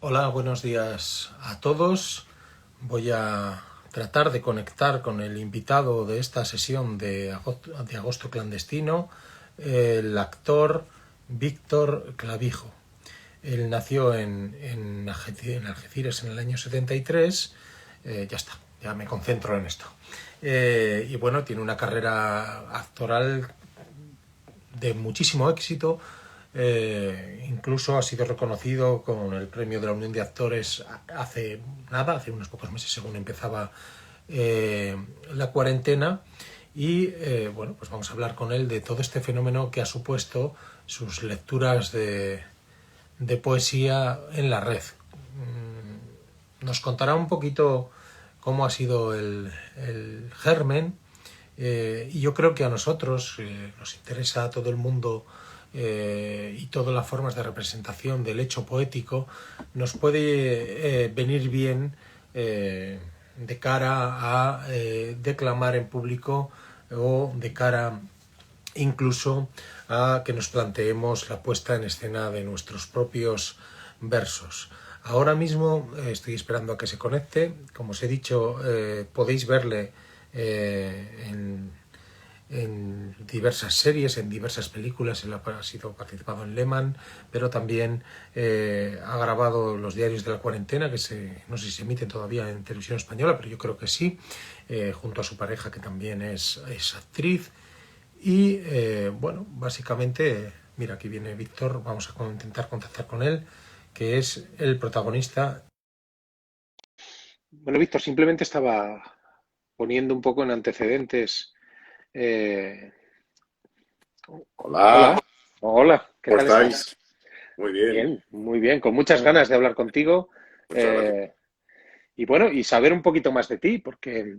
Hola, buenos días a todos. Voy a tratar de conectar con el invitado de esta sesión de agosto clandestino, el actor Víctor Clavijo. Él nació en Algeciras en el año 73. Ya está, ya me concentro en esto. Y bueno, tiene una carrera actoral de muchísimo éxito. Incluso ha sido reconocido con el premio de la Unión de Actores hace nada, hace unos pocos meses, según empezaba la cuarentena. Y bueno, pues vamos a hablar con él de todo este fenómeno que ha supuesto sus lecturas de poesía en la red. Nos contará un poquito cómo ha sido el germen. Y yo creo que a nosotros nos interesa a todo el mundo, y todas las formas de representación del hecho poético nos puede venir bien de cara a declamar en público, o de cara incluso a que nos planteemos la puesta en escena de nuestros propios versos. Ahora mismo estoy esperando a que se conecte. Como os he dicho, podéis verle en diversas series, en diversas películas. Él ha participado en Lehman, pero también ha grabado Los diarios de la cuarentena, que no sé si se emiten todavía en televisión española, pero yo creo que sí, junto a su pareja, que también es actriz. Y bueno, básicamente, mira, aquí viene Víctor, vamos a intentar contactar con él, que es el protagonista. Bueno, Víctor, simplemente estaba poniendo un poco en antecedentes. eh, Hola, Hola, hola, ¿qué ¿cómo tal estás? estáis? Muy bien, Bien, muy bien, con muchas ganas de hablar contigo. muchas gracias. eh, y bueno, y saber un poquito más de ti, porque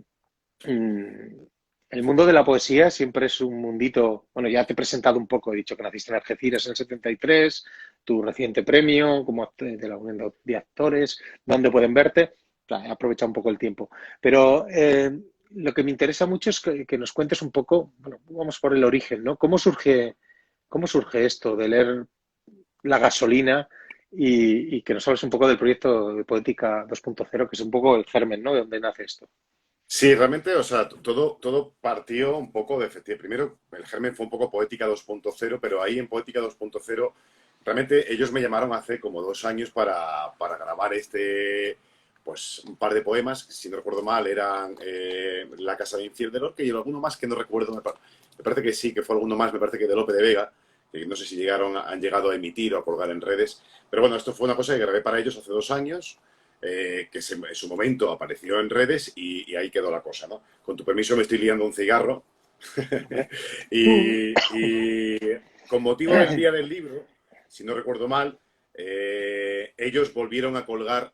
mm, el mundo de la poesía siempre es un mundito. Bueno, ya te he presentado un poco, he dicho que naciste en Algeciras en el 73, tu reciente premio como de la Unión de Actores, dónde pueden verte. He aprovechado un poco el tiempo. Pero lo que me interesa mucho es que nos cuentes un poco, bueno, vamos por el origen, ¿no? ¿Cómo surge esto de leer La gasolina y que nos hables un poco del proyecto de Poética 2.0, que es un poco el germen, ¿no? De dónde nace esto. Sí, realmente, o sea, todo partió un poco de, efectivamente, primero el germen fue un poco Poética 2.0, pero ahí en Poética 2.0, realmente ellos me llamaron hace como 2 años para grabar pues un par de poemas, que si no recuerdo mal eran La casa de Infiel de Lorca y alguno más que no recuerdo, me parece que sí, que fue alguno más, me parece que de Lope de Vega, que no sé si han llegado a emitir o a colgar en redes, pero bueno, esto fue una cosa que grabé para ellos hace 2 años. En su momento apareció en redes y ahí quedó la cosa, ¿no? Con tu permiso me estoy liando un cigarro. Hombre. y con motivo del día del libro, si no recuerdo mal, ellos volvieron a colgar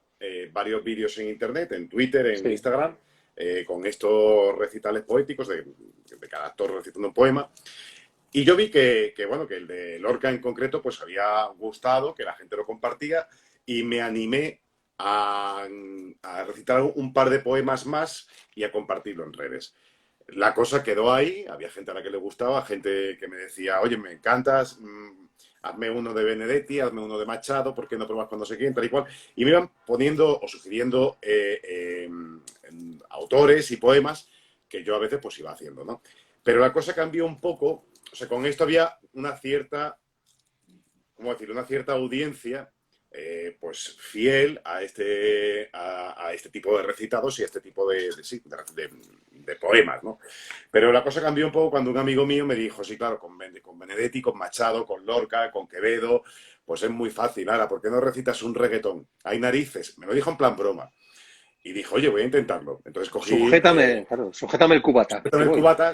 varios vídeos en internet, en Twitter, en Sí. Instagram, con estos recitales poéticos de cada actor recitando un poema. Y yo vi bueno, que el de Lorca en concreto pues había gustado, que la gente lo compartía y me animé a, a recitar un par de poemas más y a compartirlo en redes. La cosa quedó ahí, había gente a la que le gustaba, gente que me decía, oye, me encantas, hazme uno de Benedetti, hazme uno de Machado, ¿por qué no pruebas cuando se quieren, tal y cual? Y me iban poniendo o sugiriendo autores y poemas que yo a veces pues iba haciendo, ¿no? Pero la cosa cambió un poco, o sea, con esto había una cierta, ¿cómo decir? Una cierta audiencia pues fiel a este tipo de recitados y a este tipo sí, de poemas, ¿no? Pero la cosa cambió un poco cuando un amigo mío me dijo, sí, claro, con Benedetti, con Machado, con Lorca, con Quevedo, pues es muy fácil, ahora, ¿por qué no recitas un reggaetón? Hay narices, me lo dijo en plan broma. Y dijo, oye, voy a intentarlo. Entonces cogí, Sujétame, claro, sujétame el cubata, que voy.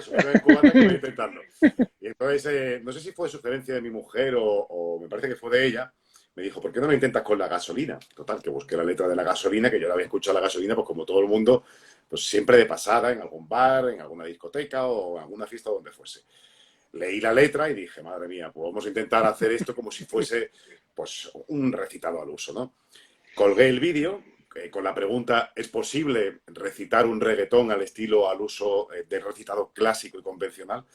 sujétame el cubata que voy a intentarlo. Y entonces, no sé si fue sugerencia de mi mujer o me parece que fue de ella, me dijo, ¿por qué no lo intentas con la gasolina? Total, que busqué la letra de la gasolina, que yo la había escuchado la gasolina, pues como todo el mundo, pues siempre de pasada, en algún bar, en alguna discoteca o en alguna fiesta donde fuese. Leí la letra y dije, madre mía, pues vamos a intentar hacer esto como si fuese pues un recitado al uso, ¿no? Colgué el vídeo con la pregunta, ¿es posible recitar un reggaetón al estilo, al uso de recitado clásico y convencional?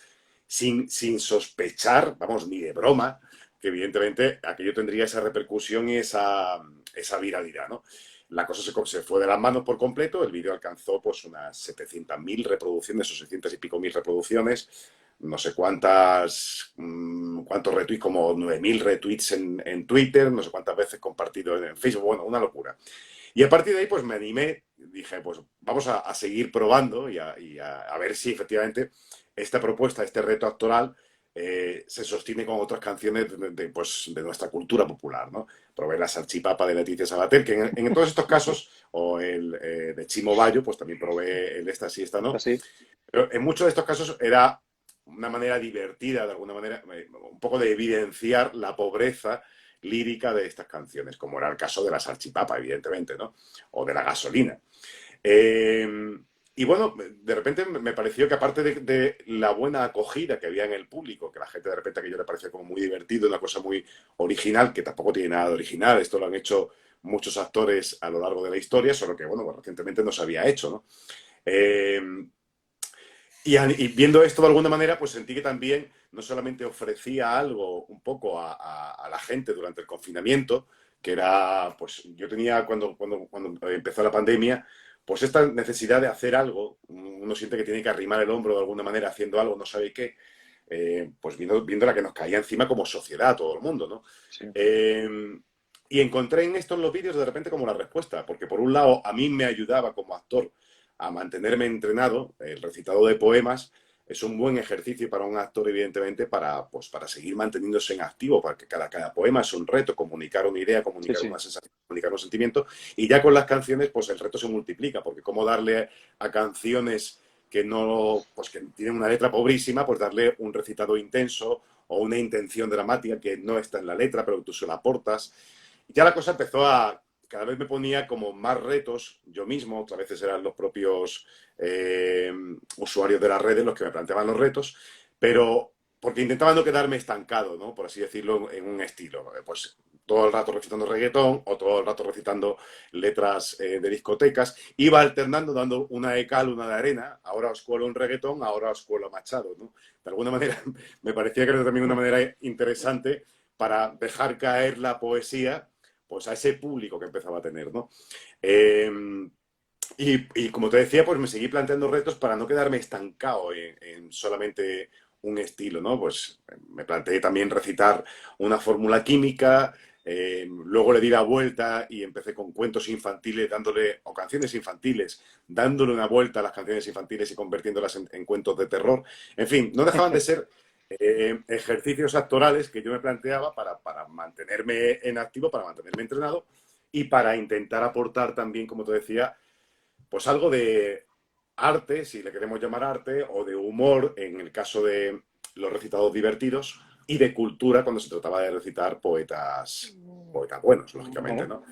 Sin sospechar, vamos, ni de broma, que evidentemente aquello tendría esa repercusión y esa viralidad, ¿no? La cosa se fue de las manos por completo, el vídeo alcanzó pues unas 700.000 reproducciones o 600 y pico mil reproducciones, no sé cuántos retweets, como 9.000 retweets en Twitter, no sé cuántas veces compartido en Facebook, bueno, una locura. Y a partir de ahí, pues me animé, dije, pues vamos a seguir probando y a ver si efectivamente esta propuesta, este reto actoral, se sostiene con otras canciones pues, de nuestra cultura popular, ¿no? Probé la salchipapa de Leticia Sabater, que en todos estos casos, o el de Chimo Bayo, pues también probé el esta sí, esta no. Así. Pero en muchos de estos casos era una manera divertida, de alguna manera, un poco de evidenciar la pobreza lírica de estas canciones, como era el caso de la salchipapa, evidentemente, ¿no? O de la gasolina. Y bueno, de repente me pareció que aparte de la buena acogida que había en el público, que la gente de repente aquello le parecía como muy divertido, una cosa muy original, que tampoco tiene nada de original, esto lo han hecho muchos actores a lo largo de la historia, solo que, bueno, pues recientemente no se había hecho, ¿no? Eh, y viendo esto de alguna manera, pues sentí que también no solamente ofrecía algo un poco a la gente durante el confinamiento, que era, pues yo tenía cuando empezó la pandemia, pues esta necesidad de hacer algo, uno siente que tiene que arrimar el hombro de alguna manera haciendo algo, no sabe qué, pues viendo la que nos caía encima como sociedad, todo el mundo, ¿no? Sí. Y encontré en estos los vídeos de repente como la respuesta, porque por un lado a mí me ayudaba como actor a mantenerme entrenado, el recitado de poemas es un buen ejercicio para un actor, evidentemente, pues, para seguir manteniéndose en activo, porque cada poema es un reto, comunicar una idea, comunicar Sí. una sensación, comunicar un sentimiento, y ya con las canciones, pues el reto se multiplica, porque cómo darle a canciones que no, pues que tienen una letra pobrísima, pues darle un recitado intenso o una intención dramática que no está en la letra, pero tú se la aportas. Y ya la cosa empezó cada vez me ponía como más retos yo mismo, otras veces eran los propios usuarios de las redes los que me planteaban los retos, pero porque intentaba no quedarme estancado, ¿no? Por así decirlo, en un estilo. Pues todo el rato recitando reggaetón o todo el rato recitando letras de discotecas. Iba alternando, dando una de cal, una de arena. Ahora os cuelo un reggaetón, ahora os cuelo Machado, ¿no? De alguna manera me parecía que era también una manera interesante para dejar caer la poesía pues a ese público que empezaba a tener, ¿no? Y como te decía, pues me seguí planteando retos para no quedarme estancado en solamente un estilo, ¿no? Pues me planteé también recitar una fórmula química, luego le di la vuelta y empecé con cuentos infantiles o canciones infantiles, dándole una vuelta a las canciones infantiles y convirtiéndolas en cuentos de terror. En fin, no dejaban de ser ejercicios actorales que yo me planteaba para mantenerme en activo, para mantenerme entrenado y para intentar aportar también, como te decía, pues algo de arte, si le queremos llamar arte, o de humor en el caso de los recitados divertidos y de cultura cuando se trataba de recitar poetas buenos, lógicamente, ¿no?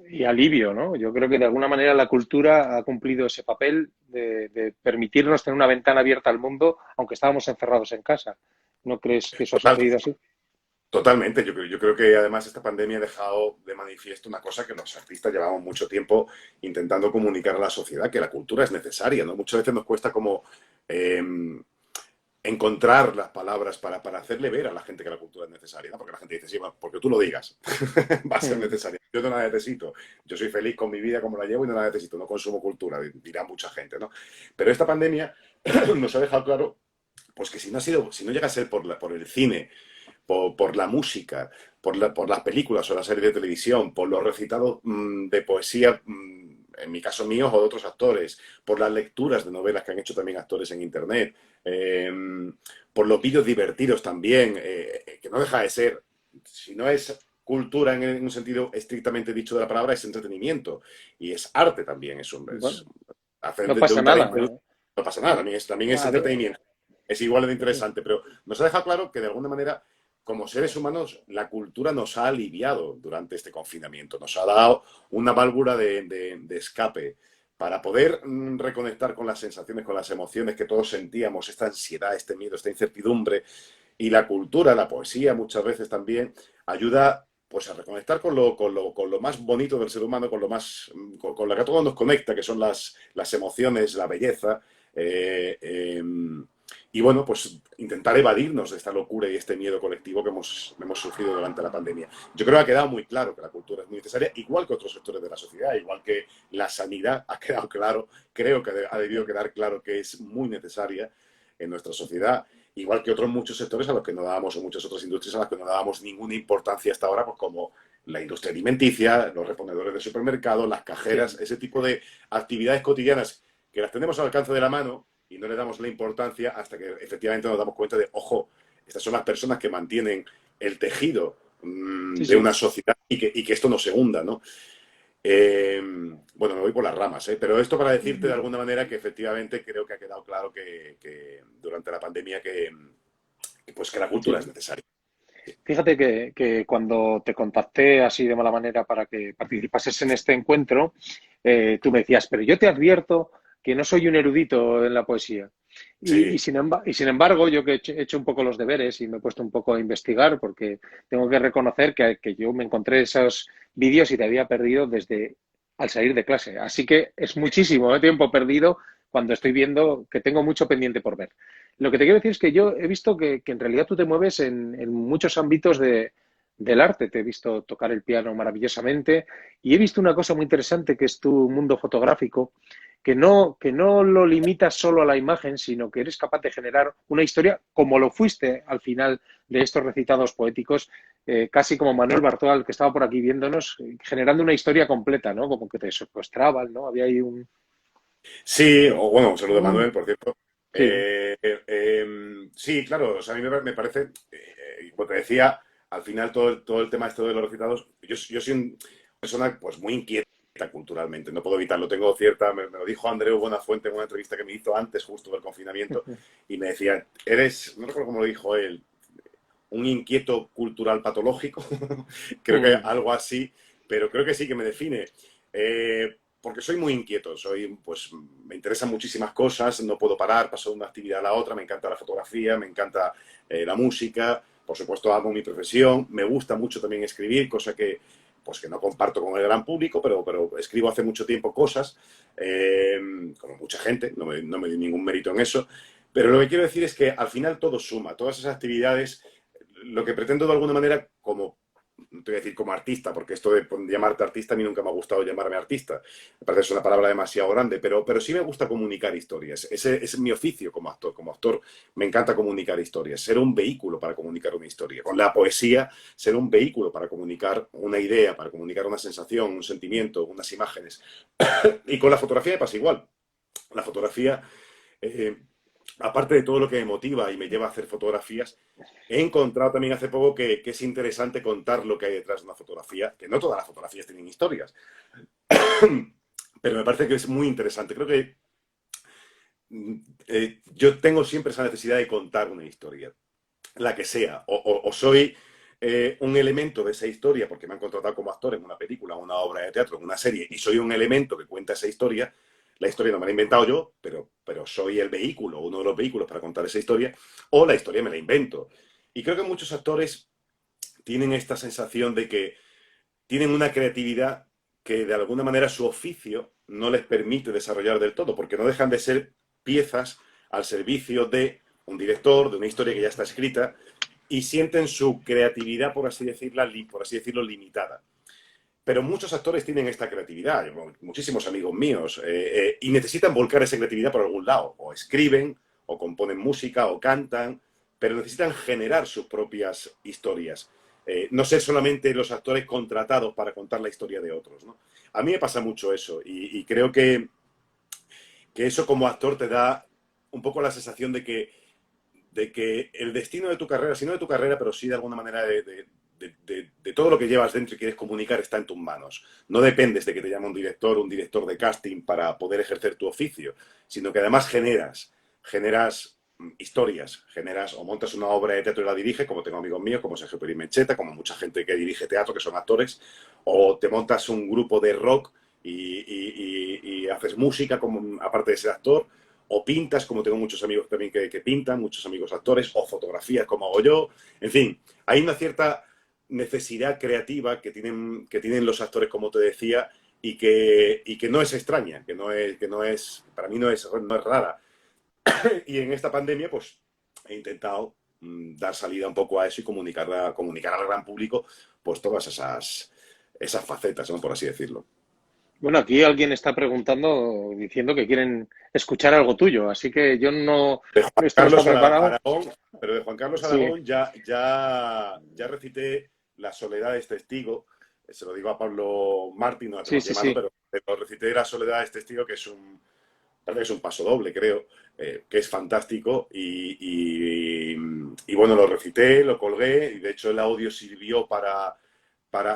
Y alivio, ¿no? Yo creo que de alguna manera la cultura ha cumplido ese papel de permitirnos tener una ventana abierta al mundo, aunque estábamos encerrados en casa. ¿No crees que eso ha Total, sucedido así? Totalmente, yo creo que además esta pandemia ha dejado de manifiesto una cosa que los artistas llevamos mucho tiempo intentando comunicar a la sociedad, que la cultura es necesaria, ¿no? Muchas veces nos cuesta como eh, encontrar las palabras para hacerle ver a la gente que la cultura es necesaria, ¿no? Porque la gente dice, sí, bueno, porque tú lo digas, va a ser necesaria. Yo no la necesito, yo soy feliz con mi vida como la llevo y no la necesito, no consumo cultura, dirá mucha gente, ¿no? Pero esta pandemia nos ha dejado claro, pues que si no llega a ser por el cine, por la música, por las películas o las series de televisión, por los recitados de poesía, en mi caso míos o de otros actores, por las lecturas de novelas que han hecho también actores en Internet, por los vídeos divertidos también, que no deja de ser, si no es cultura en un sentido estrictamente dicho de la palabra, es entretenimiento y es arte también, Bueno, hacer no de pasa un nada. talento, no pasa nada, también es A ver, entretenimiento, es igual de interesante, pero nos ha dejado claro que de alguna manera como seres humanos, la cultura nos ha aliviado durante este confinamiento, nos ha dado una válvula de escape para poder reconectar con las sensaciones, con las emociones que todos sentíamos, esta ansiedad, este miedo, esta incertidumbre. Y la cultura, la poesía muchas veces también ayuda pues a reconectar con lo más bonito del ser humano, con lo que a todos nos conecta, que son las emociones, la belleza. Y bueno, pues intentar evadirnos de esta locura y este miedo colectivo que hemos sufrido durante la pandemia. Yo creo que ha quedado muy claro que la cultura es muy necesaria, igual que otros sectores de la sociedad, igual que la sanidad ha quedado claro, creo que ha debido quedar claro que es muy necesaria en nuestra sociedad, igual que otros muchos sectores a los que no dábamos, o muchas otras industrias a las que no dábamos ninguna importancia hasta ahora, pues como la industria alimenticia, los reponedores de supermercados, las cajeras, ese tipo de actividades cotidianas que las tenemos al alcance de la mano y no le damos la importancia hasta que efectivamente nos damos cuenta de, ojo, estas son las personas que mantienen el tejido Sí, de una sí. sociedad y que esto no se hunda, ¿no? Bueno, me voy por las ramas, pero esto para decirte de alguna manera que efectivamente creo que ha quedado claro que durante la pandemia pues que la cultura es Sí. necesaria. Fíjate que cuando te contacté así de mala manera para que participases en este encuentro, tú me decías, pero yo te advierto que no soy un erudito en la poesía. Sí, Y sin embargo, yo que he hecho un poco los deberes y me he puesto un poco a investigar, porque tengo que reconocer que yo me encontré esos vídeos y te había perdido desde al salir de clase. Así que es muchísimo tiempo perdido cuando estoy viendo que tengo mucho pendiente por ver. Lo que te quiero decir es que yo he visto que en realidad tú te mueves en muchos ámbitos del arte. Te he visto tocar el piano maravillosamente y he visto una cosa muy interesante que es tu mundo fotográfico, que no lo limitas solo a la imagen, sino que eres capaz de generar una historia como lo fuiste al final de estos recitados poéticos, casi como Manuel Bartual, que estaba por aquí viéndonos, generando una historia completa, ¿no? Como que te secuestraban, ¿no? Había ahí un... sí, o bueno, un saludo a Manuel, por cierto. Sí. Sí, claro, o sea, a mí me parece, como te decía, al final todo el tema esto de los recitados, yo soy una persona pues muy inquieta culturalmente, no puedo evitarlo, tengo cierta, me lo dijo Andreu Buenafuente en una entrevista que me hizo antes justo del confinamiento y me decía, eres, no recuerdo cómo lo dijo él, un inquieto cultural patológico, creo que algo así, pero creo que sí que me define. Porque soy muy inquieto, pues me interesan muchísimas cosas, no puedo parar, paso de una actividad a la otra, me encanta la fotografía, me encanta la música, por supuesto amo mi profesión, me gusta mucho también escribir, cosa que pues que no comparto con el gran público, pero escribo hace mucho tiempo cosas, como mucha gente, no me doy ningún mérito en eso, pero lo que quiero decir es que al final todo suma, todas esas actividades, lo que pretendo de alguna manera como no te voy a decir como artista, porque esto de llamarte artista a mí nunca me ha gustado llamarme artista. Me parece que es una palabra demasiado grande, pero sí me gusta comunicar historias. Ese es mi oficio como actor. Como actor me encanta comunicar historias, ser un vehículo para comunicar una historia. Con la poesía, ser un vehículo para comunicar una idea, para comunicar una sensación, un sentimiento, unas imágenes. Y con la fotografía me pasa igual. La fotografía, eh, aparte de todo lo que me motiva y me lleva a hacer fotografías, he encontrado también hace poco que es interesante contar lo que hay detrás de una fotografía, que no todas las fotografías tienen historias, pero me parece que es muy interesante. Creo que yo tengo siempre esa necesidad de contar una historia, la que sea, o soy un elemento de esa historia porque me han contratado como actor en una película, una obra de teatro, en una serie, y soy un elemento que cuenta esa historia. La historia no me la he inventado yo, pero soy el vehículo, uno de los vehículos para contar esa historia, o la historia me la invento. Y creo que muchos actores tienen esta sensación de que tienen una creatividad que de alguna manera su oficio no les permite desarrollar del todo, porque no dejan de ser piezas al servicio de un director, de una historia que ya está escrita, y sienten su creatividad, por así decirlo, limitada. Pero muchos actores tienen esta creatividad, muchísimos amigos míos, y necesitan volcar esa creatividad por algún lado. O escriben, o componen música, o cantan, pero necesitan generar sus propias historias. No ser solamente los actores contratados para contar la historia de otros, ¿no? A mí me pasa mucho eso, y creo que eso como actor te da un poco la sensación de que el destino de tu carrera, si no de tu carrera, pero sí de alguna manera de todo lo que llevas dentro y quieres comunicar está en tus manos. No dependes de que te llame un director de casting para poder ejercer tu oficio, sino que además generas historias, generas o montas una obra de teatro y la diriges, como tengo amigos míos, como Sergio Peri Mencheta, como mucha gente que dirige teatro, que son actores, o te montas un grupo de rock y haces música como, aparte de ser actor, o pintas, como tengo muchos amigos también que pintan, muchos amigos actores, o fotografías como hago yo. En fin, hay una cierta necesidad creativa que tienen los actores, como te decía, y que no es extraña, que no es, para mí no es rara. Y en esta pandemia, pues he intentado dar salida un poco a eso y comunicar al gran público pues todas esas facetas, ¿no? Por así decirlo. Bueno, aquí alguien está preguntando, diciendo que quieren escuchar algo tuyo, así que yo no, De Juan esto no está Carlos preparado. Aragón, pero de Juan Carlos Sí, Aragón ya recité La soledad es testigo. Se lo digo a Pablo Martín, no la sí, tengo sí, aquí a mano, sí. pero recité La soledad es testigo, que es parece que es un paso doble, creo, que es fantástico. Y bueno, lo recité, lo colgué, y de hecho el audio sirvió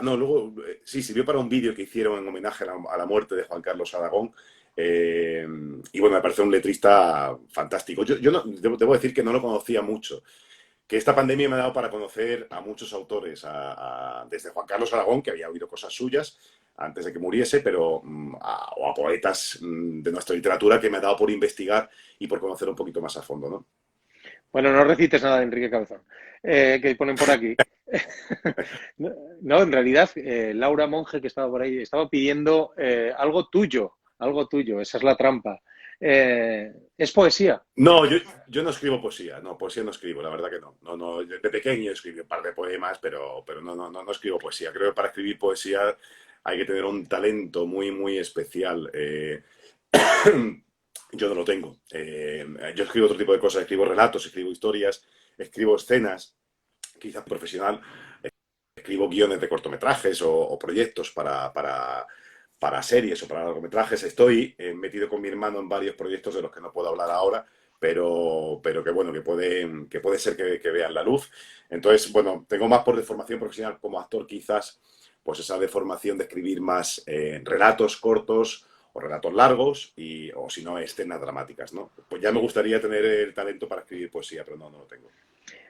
no, luego sí, sirvió para un vídeo que hicieron en homenaje a la muerte de Juan Carlos Aragón. Eh, y bueno, me parece un letrista fantástico. Yo no, debo decir que no lo conocía mucho, que esta pandemia me ha dado para conocer a muchos autores, desde Juan Carlos Aragón, que había oído cosas suyas antes de que muriese, pero o a poetas de nuestra literatura que me ha dado por investigar y por conocer un poquito más a fondo, ¿no? Bueno, no recites nada de Enrique Cabezón, que ponen por aquí. No, no, en realidad, Laura Monge, que estaba por ahí, estaba pidiendo algo tuyo, esa es la trampa. ¿Es poesía? No, yo no escribo poesía, no, poesía no escribo, la verdad que no. No, no, de pequeño escribí un par de poemas, pero no escribo poesía. Creo que para escribir poesía hay que tener un talento muy, muy especial. Yo no lo tengo. Yo escribo otro tipo de cosas, escribo relatos, escribo historias, escribo escenas, quizás profesional, escribo guiones de cortometrajes o proyectos para series o para largometrajes. Estoy metido con mi hermano en varios proyectos de los que no puedo hablar ahora, pero que bueno, que puede ser que vean la luz. Entonces, bueno, tengo más por deformación profesional como actor quizás, pues esa deformación de escribir más relatos cortos o relatos largos o si no, escenas dramáticas, ¿no? Pues ya me gustaría tener el talento para escribir poesía, pero no lo tengo.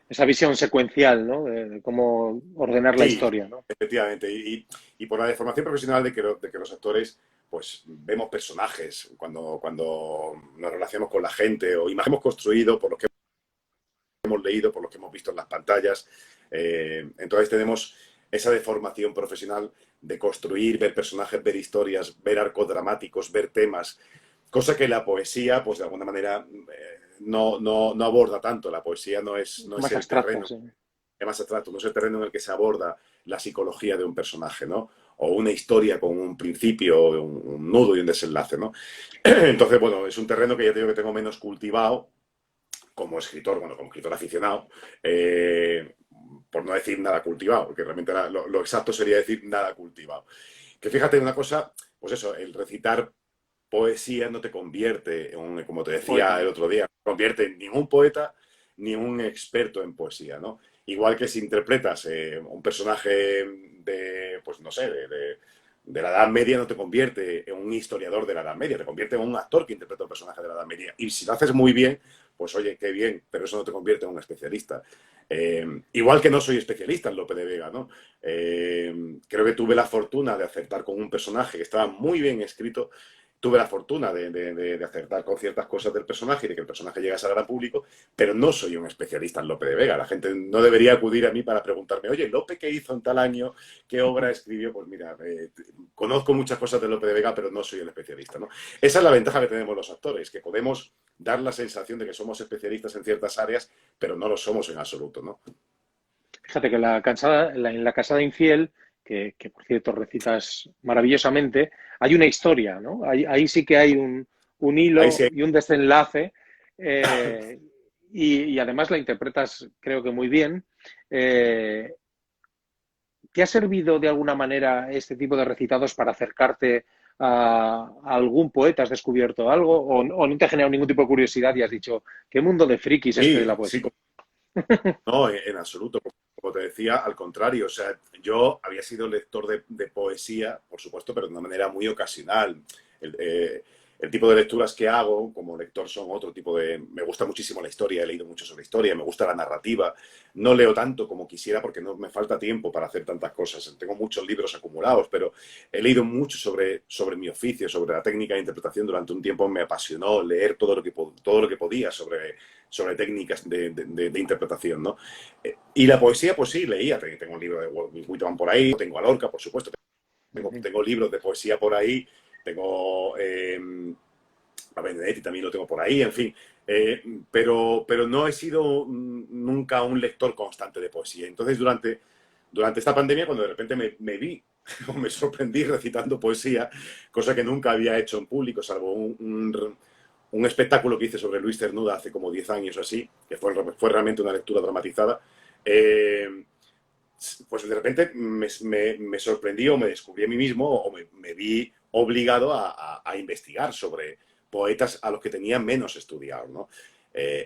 Esa visión secuencial, ¿no? De cómo ordenar la Sí, historia, ¿no? efectivamente. Y por la deformación profesional de que los actores, pues vemos personajes cuando nos relacionamos con la gente o imágenes hemos construido por los que hemos leído, por los que hemos visto en las pantallas. Entonces tenemos esa deformación profesional de construir, ver personajes, ver historias, ver arcos dramáticos, ver temas, cosa que la poesía, pues de alguna manera, no aborda tanto. La poesía no es Más el abstracta, terreno sí. es más abstracto, no es el terreno en el que se aborda la psicología de un personaje, ¿no? O una historia con un principio, un nudo y un desenlace, ¿no? Entonces, bueno, es un terreno que ya te digo que tengo menos cultivado como escritor, bueno, como escritor aficionado, por no decir nada cultivado, porque realmente lo exacto sería decir nada cultivado. Que fíjate una cosa, pues eso, el recitar poesía no te convierte, como te decía Poeta. el otro día, no te convierte en ningún poeta ni un experto en poesía, ¿no? Igual que si interpretas un personaje pues no sé, de la Edad Media, no te convierte en un historiador de la Edad Media, te convierte en un actor que interpreta un personaje de la Edad Media. Y si lo haces muy bien, pues oye, qué bien, pero eso no te convierte en un especialista. Igual que no soy especialista en Lope de Vega, ¿no? Creo que tuve la fortuna de acertar con un personaje que estaba muy bien escrito. Tuve la fortuna de acertar con ciertas cosas del personaje y de que el personaje llegase al gran público, pero no soy un especialista en Lope de Vega. La gente no debería acudir a mí para preguntarme, oye, Lope, ¿qué hizo en tal año? ¿Qué obra escribió? Pues mira, conozco muchas cosas de Lope de Vega, pero no soy el especialista, ¿no? Esa es la ventaja que tenemos los actores, que podemos dar la sensación de que somos especialistas en ciertas áreas, pero no lo somos en absoluto, ¿no? Fíjate que en la casada infiel, que por cierto recitas maravillosamente, hay una historia, ¿no? Ahí sí que hay un Ahí hilo sí, y un desenlace, eh, y además la interpretas, creo que muy bien. Eh, ¿Te ha servido de alguna manera este tipo de recitados para acercarte a algún poeta? ¿Has descubierto algo? ¿O no te ha generado ningún tipo de curiosidad y has dicho, qué mundo de frikis este de la sí, poesía? no, en absoluto. Como te decía, al contrario, o sea, yo había sido lector de poesía, por supuesto, pero de una manera muy ocasional. El, eh, el tipo de lecturas que hago como lector son otro tipo de... Me gusta muchísimo la historia, he leído mucho sobre historia, me gusta la narrativa. No leo tanto como quisiera porque no me falta tiempo para hacer tantas cosas. Tengo muchos libros acumulados, pero he leído mucho sobre mi oficio, sobre la técnica de interpretación. Durante un tiempo me apasionó leer todo lo que podía sobre técnicas de interpretación, ¿no? Y la poesía, pues sí, leía. Tengo un libro de Whitman por ahí, tengo a Lorca, por supuesto, tengo libros de poesía por ahí, tengo a Benedetti también lo tengo por ahí, en fin. Pero no he sido nunca un lector constante de poesía. Entonces, durante esta pandemia, cuando de repente me vi o me sorprendí recitando poesía, cosa que nunca había hecho en público, salvo un espectáculo que hice sobre Luis Cernuda hace como 10 años o así, que fue realmente una lectura dramatizada, pues de repente me sorprendí o me descubrí a mí mismo o me vi obligado a investigar sobre poetas a los que tenía menos estudiado, ¿no?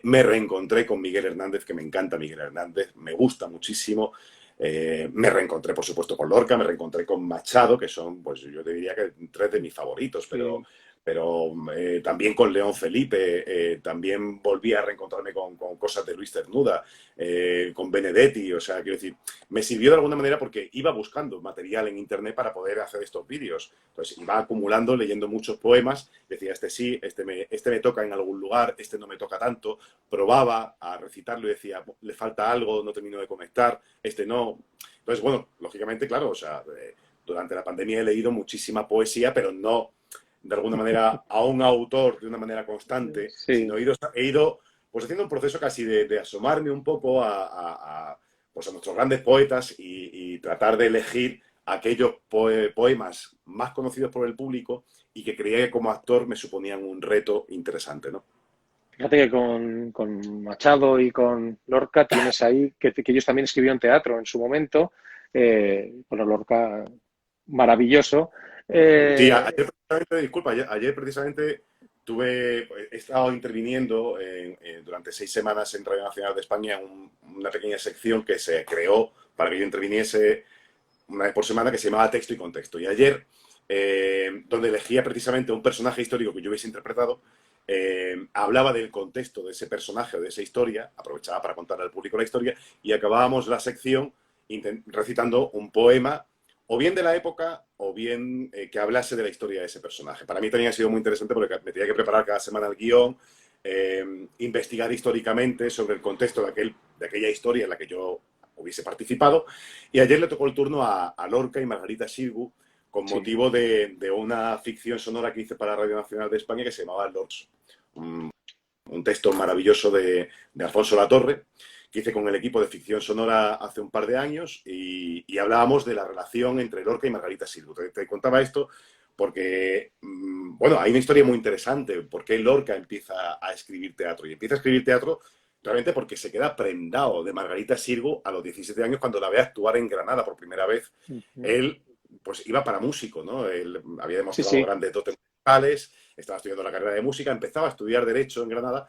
Me reencontré con Miguel Hernández, que me encanta Miguel Hernández, me gusta muchísimo. Me reencontré, por supuesto, con Lorca, me reencontré con Machado, que son, pues yo te diría que 3 de mis favoritos, pero, Sí. pero también con León Felipe, también volví a reencontrarme con cosas de Luis Cernuda, con Benedetti, o sea, quiero decir, me sirvió de alguna manera porque iba buscando material en internet para poder hacer estos vídeos. Entonces iba acumulando, leyendo muchos poemas, decía, este sí, este me toca en algún lugar, este no me toca tanto, probaba a recitarlo y decía, le falta algo, no termino de conectar, este no. Entonces, bueno, lógicamente, claro, o sea, durante la pandemia he leído muchísima poesía, pero no de alguna manera a un autor de una manera constante, sino Sí. he ido pues haciendo un proceso casi de asomarme un poco pues a nuestros grandes poetas y tratar de elegir aquellos poemas más conocidos por el público y que creía que como actor me suponían un reto interesante, ¿no? Fíjate que con Machado y con Lorca tienes ahí que ellos también escribieron teatro en su momento. Bueno, Lorca, maravilloso. Sí, Eh, ayer precisamente, disculpa, ayer precisamente he estado interviniendo durante 6 semanas en Radio Nacional de España en una pequeña sección que se creó para que yo interviniese una vez por semana que se llamaba Texto y Contexto. Y ayer, donde elegía precisamente un personaje histórico que yo hubiese interpretado, hablaba del contexto de ese personaje o de esa historia, aprovechaba para contarle al público la historia, y acabábamos la sección recitando un poema, o bien de la época, o bien que hablase de la historia de ese personaje. Para mí también ha sido muy interesante porque me tenía que preparar cada semana el guión, investigar históricamente sobre el contexto de aquella historia en la que yo hubiese participado. Y ayer le tocó el turno a Lorca y Margarita Xirgu con sí, motivo de una ficción sonora que hice para Radio Nacional de España que se llamaba Lords. Un texto maravilloso de Alfonso Latorre, que hice con el equipo de ficción sonora hace un par de años y hablábamos de la relación entre Lorca y Margarita Xirgu. Te contaba esto porque, bueno, hay una historia muy interesante. ¿Por qué Lorca empieza a escribir teatro? Y empieza a escribir teatro realmente porque se queda prendado de Margarita Xirgu a los 17 años cuando la ve actuar en Granada por primera vez. ujú, Él, pues, iba para músico, ¿no? Él había sí, demostrado sí. grandes dotes musicales, estaba estudiando la carrera de música, empezaba a estudiar Derecho en Granada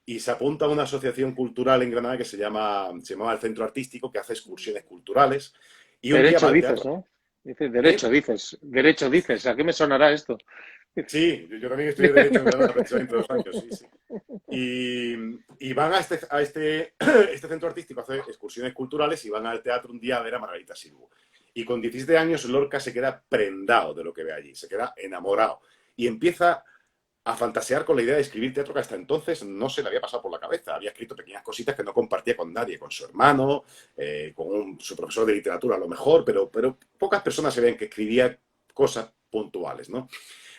y se apunta a una asociación cultural en Granada que se llamaba el Centro Artístico, que hace excursiones culturales. Y un día va Derecho al dices, teatro. ¿no? Dices, ¿Eh? derecho dices. ¿A qué me sonará esto? Sí, yo también estudié Derecho en Granada precisamente 2 años, sí, sí. Y van este centro artístico a hacer excursiones culturales y van al teatro un día a ver a Margarita Xirgu. Y con 17 años Lorca se queda prendado de lo que ve allí, se queda enamorado. Y empieza a fantasear con la idea de escribir teatro que hasta entonces no se le había pasado por la cabeza. Había escrito pequeñas cositas que no compartía con nadie, con su hermano, con su profesor de literatura a lo mejor, pero pocas personas se ven que escribía cosas puntuales, ¿no?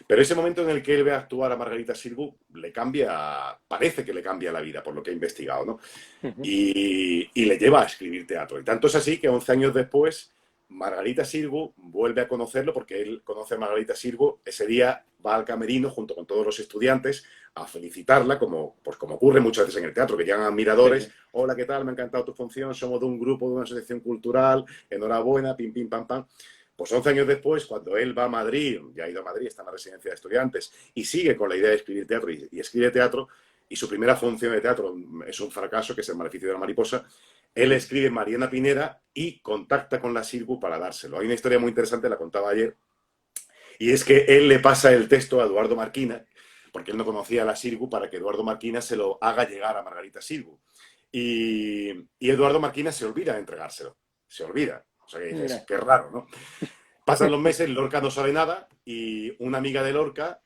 Pero ese momento en el que él ve actuar a Margarita Xirgu le cambia, parece que le cambia la vida, por lo que ha investigado, ¿no? Ujú. Y le lleva a escribir teatro. Y tanto es así que 11 años después, Margarita Xirgu vuelve a conocerlo porque él conoce a Margarita Xirgu. Ese día va al camerino junto con todos los estudiantes a felicitarla, pues como ocurre muchas veces en el teatro, que llegan admiradores. Sí. Hola, ¿qué tal? Me ha encantado tu función. Somos de un grupo, de una asociación cultural. Enhorabuena, pim, pim, pam, pam. Pues 11 años después, cuando él va a Madrid, ya ha ido a Madrid, está en la residencia de estudiantes, y sigue con la idea de escribir teatro y escribe teatro, y su primera función de teatro es un fracaso, que es El maleficio de la mariposa, él escribe Mariana Pineda y contacta con la Xirgu para dárselo. Hay una historia muy interesante, la contaba ayer, y es que él le pasa el texto a Eduardo Marquina, porque él no conocía a la Xirgu, para que Eduardo Marquina se lo haga llegar a Margarita Xirgu. Y Eduardo Marquina se olvida de entregárselo, se olvida. O sea que dices, Mira. qué raro, ¿no? Pasan los meses, Lorca no sabe nada y una amiga de Lorca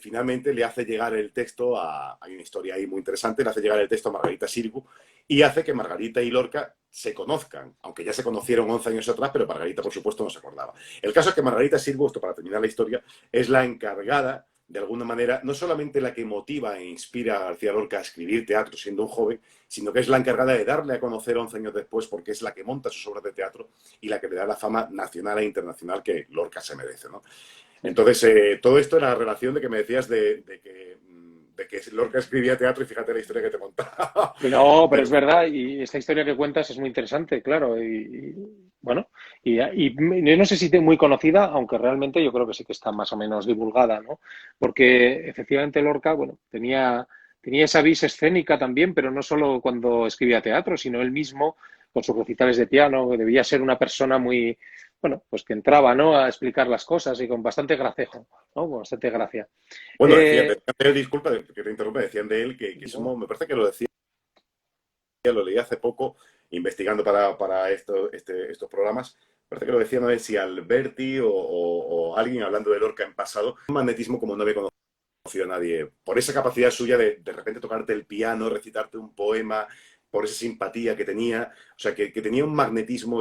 finalmente le hace llegar el texto hay una historia ahí muy interesante, le hace llegar el texto a Margarita Xirgu y hace que Margarita y Lorca se conozcan, aunque ya se conocieron 11 años atrás, pero Margarita, por supuesto, no se acordaba. El caso es que Margarita Xirgu, esto para terminar la historia, es la encargada de alguna manera, no solamente la que motiva e inspira a García Lorca a escribir teatro siendo un joven, sino que es la encargada de darle a conocer 11 años después, porque es la que monta sus obras de teatro y la que le da la fama nacional e internacional que Lorca se merece, ¿no? Entonces, todo esto era la relación de que me decías de que Lorca escribía teatro y fíjate la historia que te contaba. No, pero Pero, es verdad, y esta historia que cuentas es muy interesante, claro, bueno, y yo no sé si es muy conocida, aunque realmente yo creo que sí que está más o menos divulgada, ¿no? Porque efectivamente Lorca, bueno, tenía esa vis escénica también, pero no solo cuando escribía teatro, sino él mismo con sus recitales de piano, que debía ser una persona muy, bueno, pues que entraba, ¿no? A explicar las cosas y con bastante gracejo, ¿no? Con bastante gracia. bueno, decían Eh, de él, disculpa que te interrumpa, decían de él que somos, me parece que lo decía, lo leí hace poco, investigando para estos programas, parece que lo decía, no sé si Alberti o alguien hablando de Lorca en pasado, un magnetismo como no había conocido a nadie, por esa capacidad suya de repente tocarte el piano, recitarte un poema, por esa simpatía que tenía, o sea, que tenía un magnetismo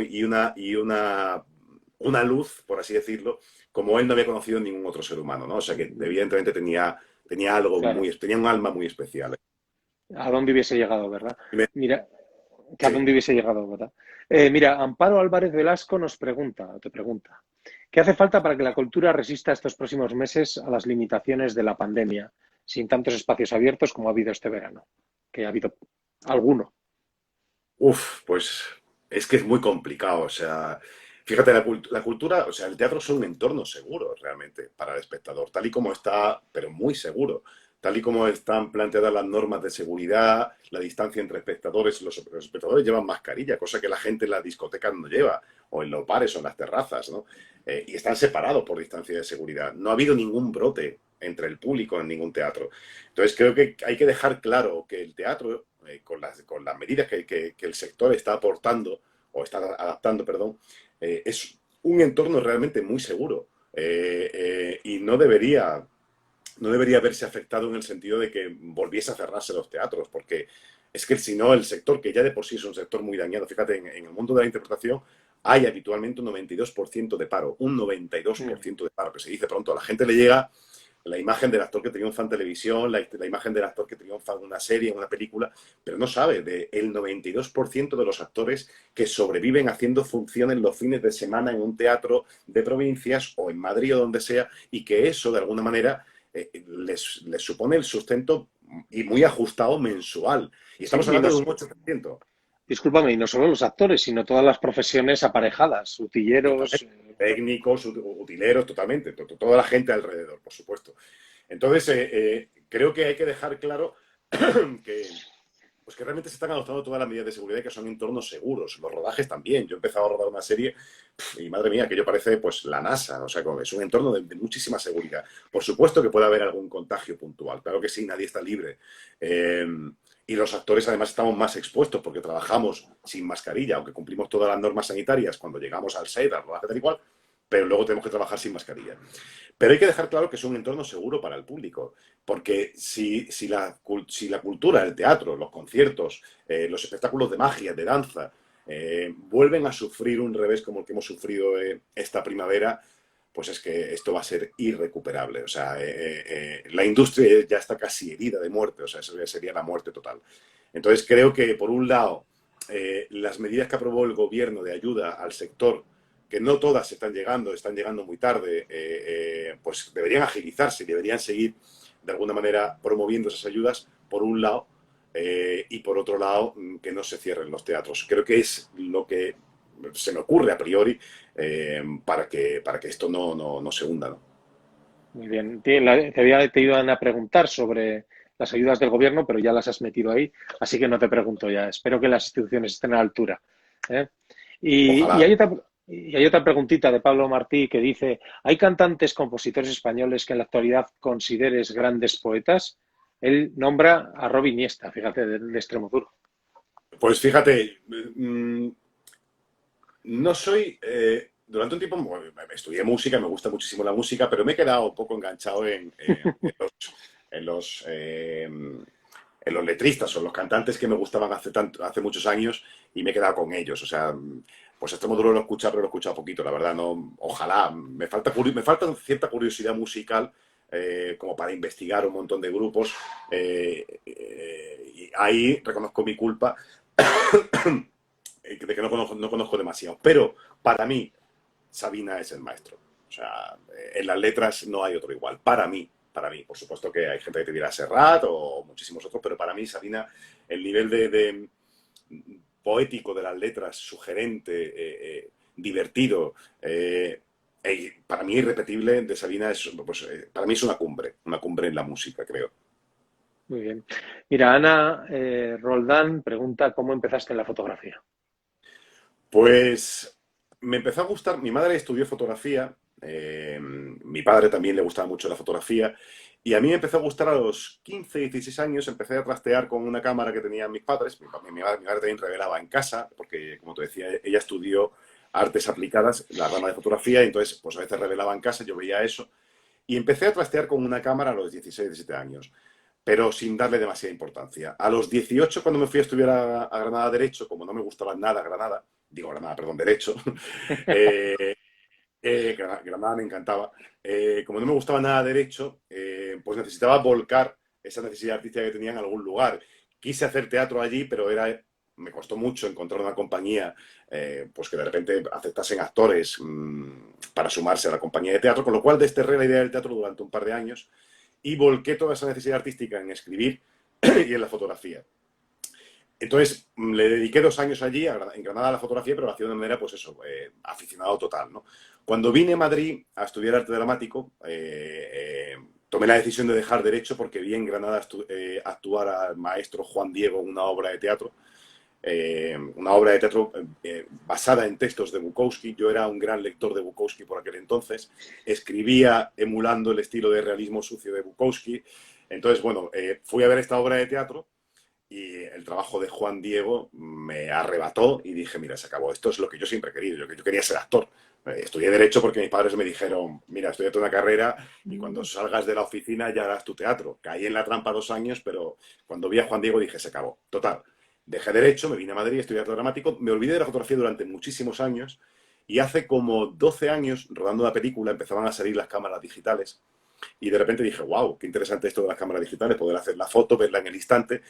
una luz, por así decirlo, como él no había conocido en ningún otro ser humano, ¿no? O sea, que evidentemente tenía algo claro. tenía un alma muy especial. ¿A dónde hubiese llegado, verdad? Mira, que a Sí. dónde hubiese llegado, ¿verdad? Mira, Amparo Álvarez Velasco te pregunta, ¿qué hace falta para que la cultura resista estos próximos meses a las limitaciones de la pandemia, sin tantos espacios abiertos como ha habido este verano? Que ha habido alguno. Uf, pues es que es muy complicado. O sea, fíjate, la cultura, o sea, el teatro es un entorno seguro realmente para el espectador, tal y como está, pero muy seguro. Tal y como están planteadas las normas de seguridad, la distancia entre espectadores, los espectadores llevan mascarilla, cosa que la gente en las discotecas no lleva, o en los bares o en las terrazas, ¿no? Y están separados por distancia de seguridad. No ha habido ningún brote entre el público en ningún teatro. Entonces creo que hay que dejar claro que el teatro con las medidas que el sector está aportando o está adaptando, perdón, es un entorno realmente muy seguro y no debería verse afectado en el sentido de que volviese a cerrarse los teatros, porque es que si no, el sector, que ya de por sí es un sector muy dañado, fíjate, en el mundo de la interpretación hay habitualmente un 92% de paro, un Mm. 92% de paro, que se dice pronto, a la gente le llega la imagen del actor que triunfa en televisión, la imagen del actor que triunfa en una serie, en una película, pero no sabe del 92% de los actores que sobreviven haciendo funciones los fines de semana en un teatro de provincias o en Madrid o donde sea, y que eso, de alguna manera, les supone el sustento y muy ajustado mensual. Y Sí, estamos y no, hablando de un 8%. discúlpame, y no solo los actores, sino todas las profesiones aparejadas, utilleros. Totalmente. Técnicos, utileros, totalmente. Toda la gente alrededor, por supuesto. Entonces, creo que hay que dejar claro que, pues que realmente se están adoptando todas las medidas de seguridad y que son entornos seguros. Los rodajes también. Yo he empezado a rodar una serie y madre mía, que yo parece pues la NASA. O sea, es un entorno de muchísima seguridad. Por supuesto que puede haber algún contagio puntual. Claro que sí, nadie está libre. Eh, y los actores además estamos más expuestos porque trabajamos sin mascarilla, aunque cumplimos todas las normas sanitarias cuando llegamos al set, al rodaje tal y cual, pero luego tenemos que trabajar sin mascarilla. Pero hay que dejar claro que es un entorno seguro para el público, porque si la cultura, el teatro, los conciertos, los espectáculos de magia, de danza, vuelven a sufrir un revés como el que hemos sufrido esta primavera, pues es que esto va a ser irrecuperable. O sea, la industria ya está casi herida de muerte, o sea, eso ya sería la muerte total. Entonces creo que, por un lado, las medidas que aprobó el gobierno de ayuda al sector, que no todas están llegando muy tarde, pues deberían agilizarse y deberían seguir de alguna manera promoviendo esas ayudas, por un lado, y por otro lado, que no se cierren los teatros. Creo que es lo que se me ocurre a priori para que esto no se hunda, ¿no? Muy bien. Te iban a preguntar sobre las ayudas del gobierno, pero ya las has metido ahí, así que no te pregunto ya. Espero que las instituciones estén a la altura. ¿Eh? Y Ojalá. hay otra preguntita de Pablo Martí que dice, ¿hay cantantes, compositores españoles que en la actualidad consideres grandes poetas? Él nombra a Rob Iniesta, fíjate, de Extremoduro. Pues fíjate, no soy. Durante un tiempo estudié música, me gusta muchísimo la música, pero me he quedado un poco enganchado en los, eh, en los letristas o los cantantes que me gustaban hace muchos años y me he quedado con ellos. O sea, pues este módulo lo he escuchado, pero lo he escuchado poquito, la verdad. No, ojalá. Me falta cierta curiosidad musical como para investigar un montón de grupos. Y ahí reconozco mi culpa de que no conozco demasiado. Pero para mí, Sabina es el maestro. O sea, en las letras no hay otro igual. Para mí. Por supuesto que hay gente que te dirá Serrat o muchísimos otros, pero para mí, Sabina, el nivel de poético de las letras, sugerente, divertido, para mí irrepetible de Sabina, pues, para mí es una cumbre en la música, creo. Muy bien. Mira, Ana Roldán pregunta cómo empezaste en la fotografía. Pues me empezó a gustar, mi madre estudió fotografía, mi padre también le gustaba mucho la fotografía, y a mí me empezó a gustar a los 15, 16 años, empecé a trastear con una cámara que tenían mis padres, mi madre también revelaba en casa, porque como te decía, ella estudió artes aplicadas, la rama de fotografía, y entonces pues a veces revelaba en casa, yo veía eso, y empecé a trastear con una cámara a los 16, 17 años, pero sin darle demasiada importancia. A los 18, cuando me fui a estudiar a Granada Derecho, como no me gustaba nada Granada, digo Granada, perdón, Derecho, eh, Granada me encantaba, como no me gustaba nada Derecho, pues necesitaba volcar esa necesidad artística que tenía en algún lugar. Quise hacer teatro allí, pero me costó mucho encontrar una compañía pues que de repente aceptasen actores para sumarse a la compañía de teatro, con lo cual desterré la idea del teatro durante un par de años y volqué toda esa necesidad artística en escribir y en la fotografía. Entonces, le dediqué 2 años allí, en Granada, a la fotografía, pero lo hacía de una manera, pues eso, aficionado total, ¿no? Cuando vine a Madrid a estudiar arte dramático, tomé la decisión de dejar Derecho porque vi en Granada actuar al maestro Juan Diego en una obra de teatro basada en textos de Bukowski. Yo era un gran lector de Bukowski por aquel entonces, escribía emulando el estilo de realismo sucio de Bukowski. Entonces, bueno, fui a ver esta obra de teatro y el trabajo de Juan Diego me arrebató y dije, mira, se acabó, esto es lo que yo siempre he querido, yo quería ser actor. Estudié Derecho porque mis padres me dijeron, mira, estudiate una carrera y cuando salgas de la oficina ya harás tu teatro. Caí en la trampa 2 años, pero cuando vi a Juan Diego dije, se acabó. Total, dejé Derecho, me vine a Madrid, estudié arte dramático, me olvidé de la fotografía durante muchísimos años y hace como 12 años, rodando una película, empezaban a salir las cámaras digitales y de repente dije, wow, qué interesante esto de las cámaras digitales, poder hacer la foto, verla en el instante.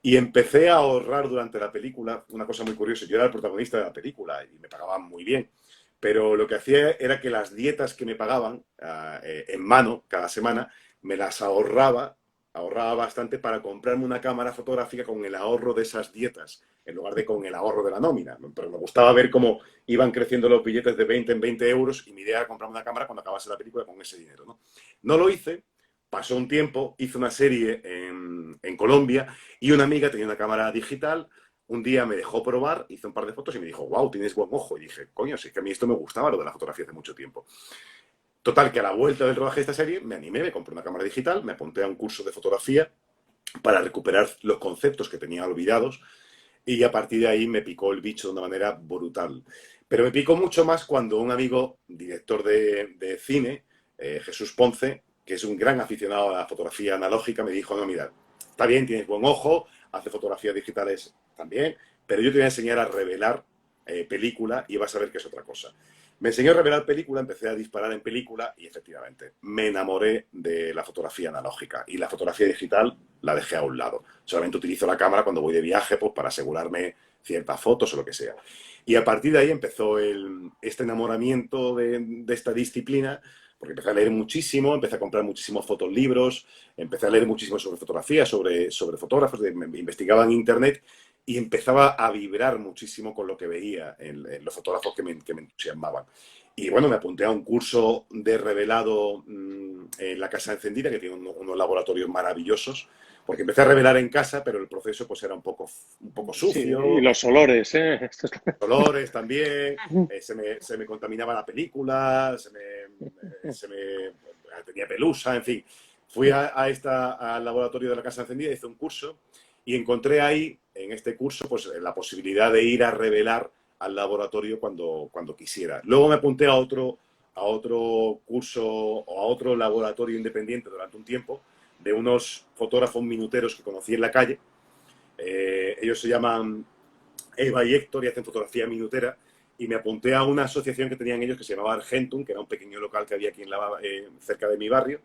Y empecé a ahorrar durante la película, una cosa muy curiosa, yo era el protagonista de la película y me pagaban muy bien, pero lo que hacía era que las dietas que me pagaban en mano cada semana, me las ahorraba bastante para comprarme una cámara fotográfica con el ahorro de esas dietas, en lugar de con el ahorro de la nómina. Pero me gustaba ver cómo iban creciendo los billetes de 20 en 20 euros y mi idea era comprarme una cámara cuando acabase la película con ese dinero, ¿no? No lo hice. Pasó un tiempo, hice una serie en Colombia y una amiga tenía una cámara digital. Un día me dejó probar, hice un par de fotos y me dijo, wow, tienes buen ojo. Y dije, coño, si es que a mí esto me gustaba, lo de la fotografía hace mucho tiempo. Total, que a la vuelta del rodaje de esta serie me animé, me compré una cámara digital, me apunté a un curso de fotografía para recuperar los conceptos que tenía olvidados y a partir de ahí me picó el bicho de una manera brutal. Pero me picó mucho más cuando un amigo, director de cine, Jesús Ponce, que es un gran aficionado a la fotografía analógica, me dijo, no, mira, está bien, tienes buen ojo, hace fotografías digitales también, pero yo te voy a enseñar a revelar película y vas a ver que es otra cosa. Me enseñó a revelar película, empecé a disparar en película y efectivamente me enamoré de la fotografía analógica y la fotografía digital la dejé a un lado. Solamente utilizo la cámara cuando voy de viaje pues, para asegurarme ciertas fotos o lo que sea. Y a partir de ahí empezó este enamoramiento de esta disciplina, porque empecé a leer muchísimo, empecé a comprar muchísimos fotolibros, empecé a leer muchísimo sobre fotografía, sobre fotógrafos, me investigaba en internet y empezaba a vibrar muchísimo con lo que veía en los fotógrafos que me entusiasmaban. Y bueno, me apunté a un curso de revelado en la Casa Encendida, que tiene unos laboratorios maravillosos, porque empecé a revelar en casa, pero el proceso pues era un poco Sí, y sucio, los olores, ¿eh? colores también, se me contaminaba la película, tenía pelusa, en fin. Fui al laboratorio de la Casa Encendida, hice un curso y encontré ahí, en este curso, pues la posibilidad de ir a revelar al laboratorio cuando quisiera. Luego me apunté a otro curso o a otro laboratorio independiente durante un tiempo de unos fotógrafos minuteros que conocí en la calle. Ellos se llaman Eva y Héctor y hacen fotografía minutera y me apunté a una asociación que tenían ellos que se llamaba Argentum, que era un pequeño local que había aquí cerca de mi barrio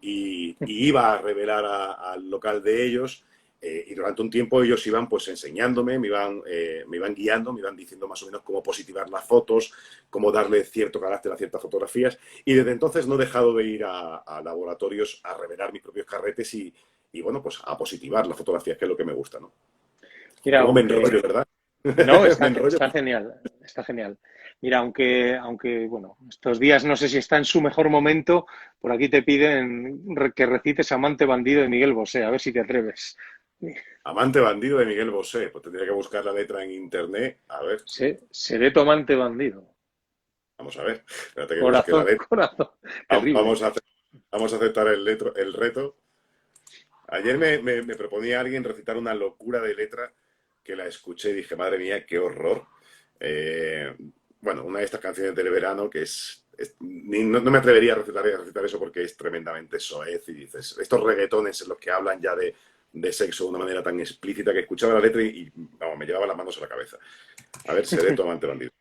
y iba a revelar al local de ellos. Y durante un tiempo ellos iban pues enseñándome, me iban guiando, me iban diciendo más o menos cómo positivar las fotos, cómo darle cierto carácter a ciertas fotografías. Y desde entonces no he dejado de ir a laboratorios a revelar mis propios carretes y bueno, pues a positivar las fotografías, que es lo que me gusta, ¿no? Mira, Como me enrollo, ¿verdad? No, Me enrollo. está genial, está genial. Mira, aunque, bueno, estos días no sé si está en su mejor momento, por aquí te piden que recites Amante bandido de Miguel Bosé, a ver si te atreves. Amante bandido de Miguel Bosé. Pues tendría que buscar la letra en internet. A ver, Seré tu amante bandido. vamos a ver. Espérate que busque la Corazón, letra. corazón. Terrible. Vamos a aceptar el reto. Ayer me proponía alguien recitar una locura de letra que la escuché y dije, madre mía, qué horror. Eh, bueno, una de estas canciones del verano que no me atrevería a recitar eso porque es tremendamente soez y dices, estos reggaetones en los que hablan ya de sexo de una manera tan explícita que escuchaba la letra y vamos, me llevaba las manos a la cabeza. A ver, seré tu amante bandido.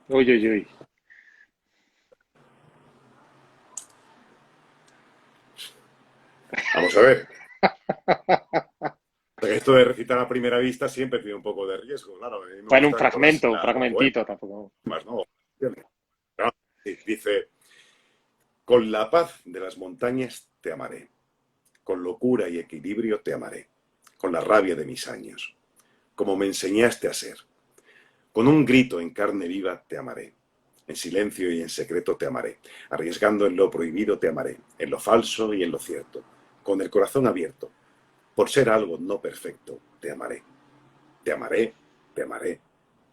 Uy, uy, uy. Vamos a ver. Esto de recitar a primera vista siempre tiene un poco de riesgo, claro. A mí me Bueno, un gustan con fragmento, un los poemas, fragmentito tampoco. ¿no? Dice, con la paz de las montañas te amaré, con locura y equilibrio te amaré, con la rabia de mis años, como me enseñaste a ser. Con un grito en carne viva te amaré, en silencio y en secreto te amaré, arriesgando en lo prohibido te amaré, en lo falso y en lo cierto, con el corazón abierto, por ser algo no perfecto, te amaré, te amaré, te amaré,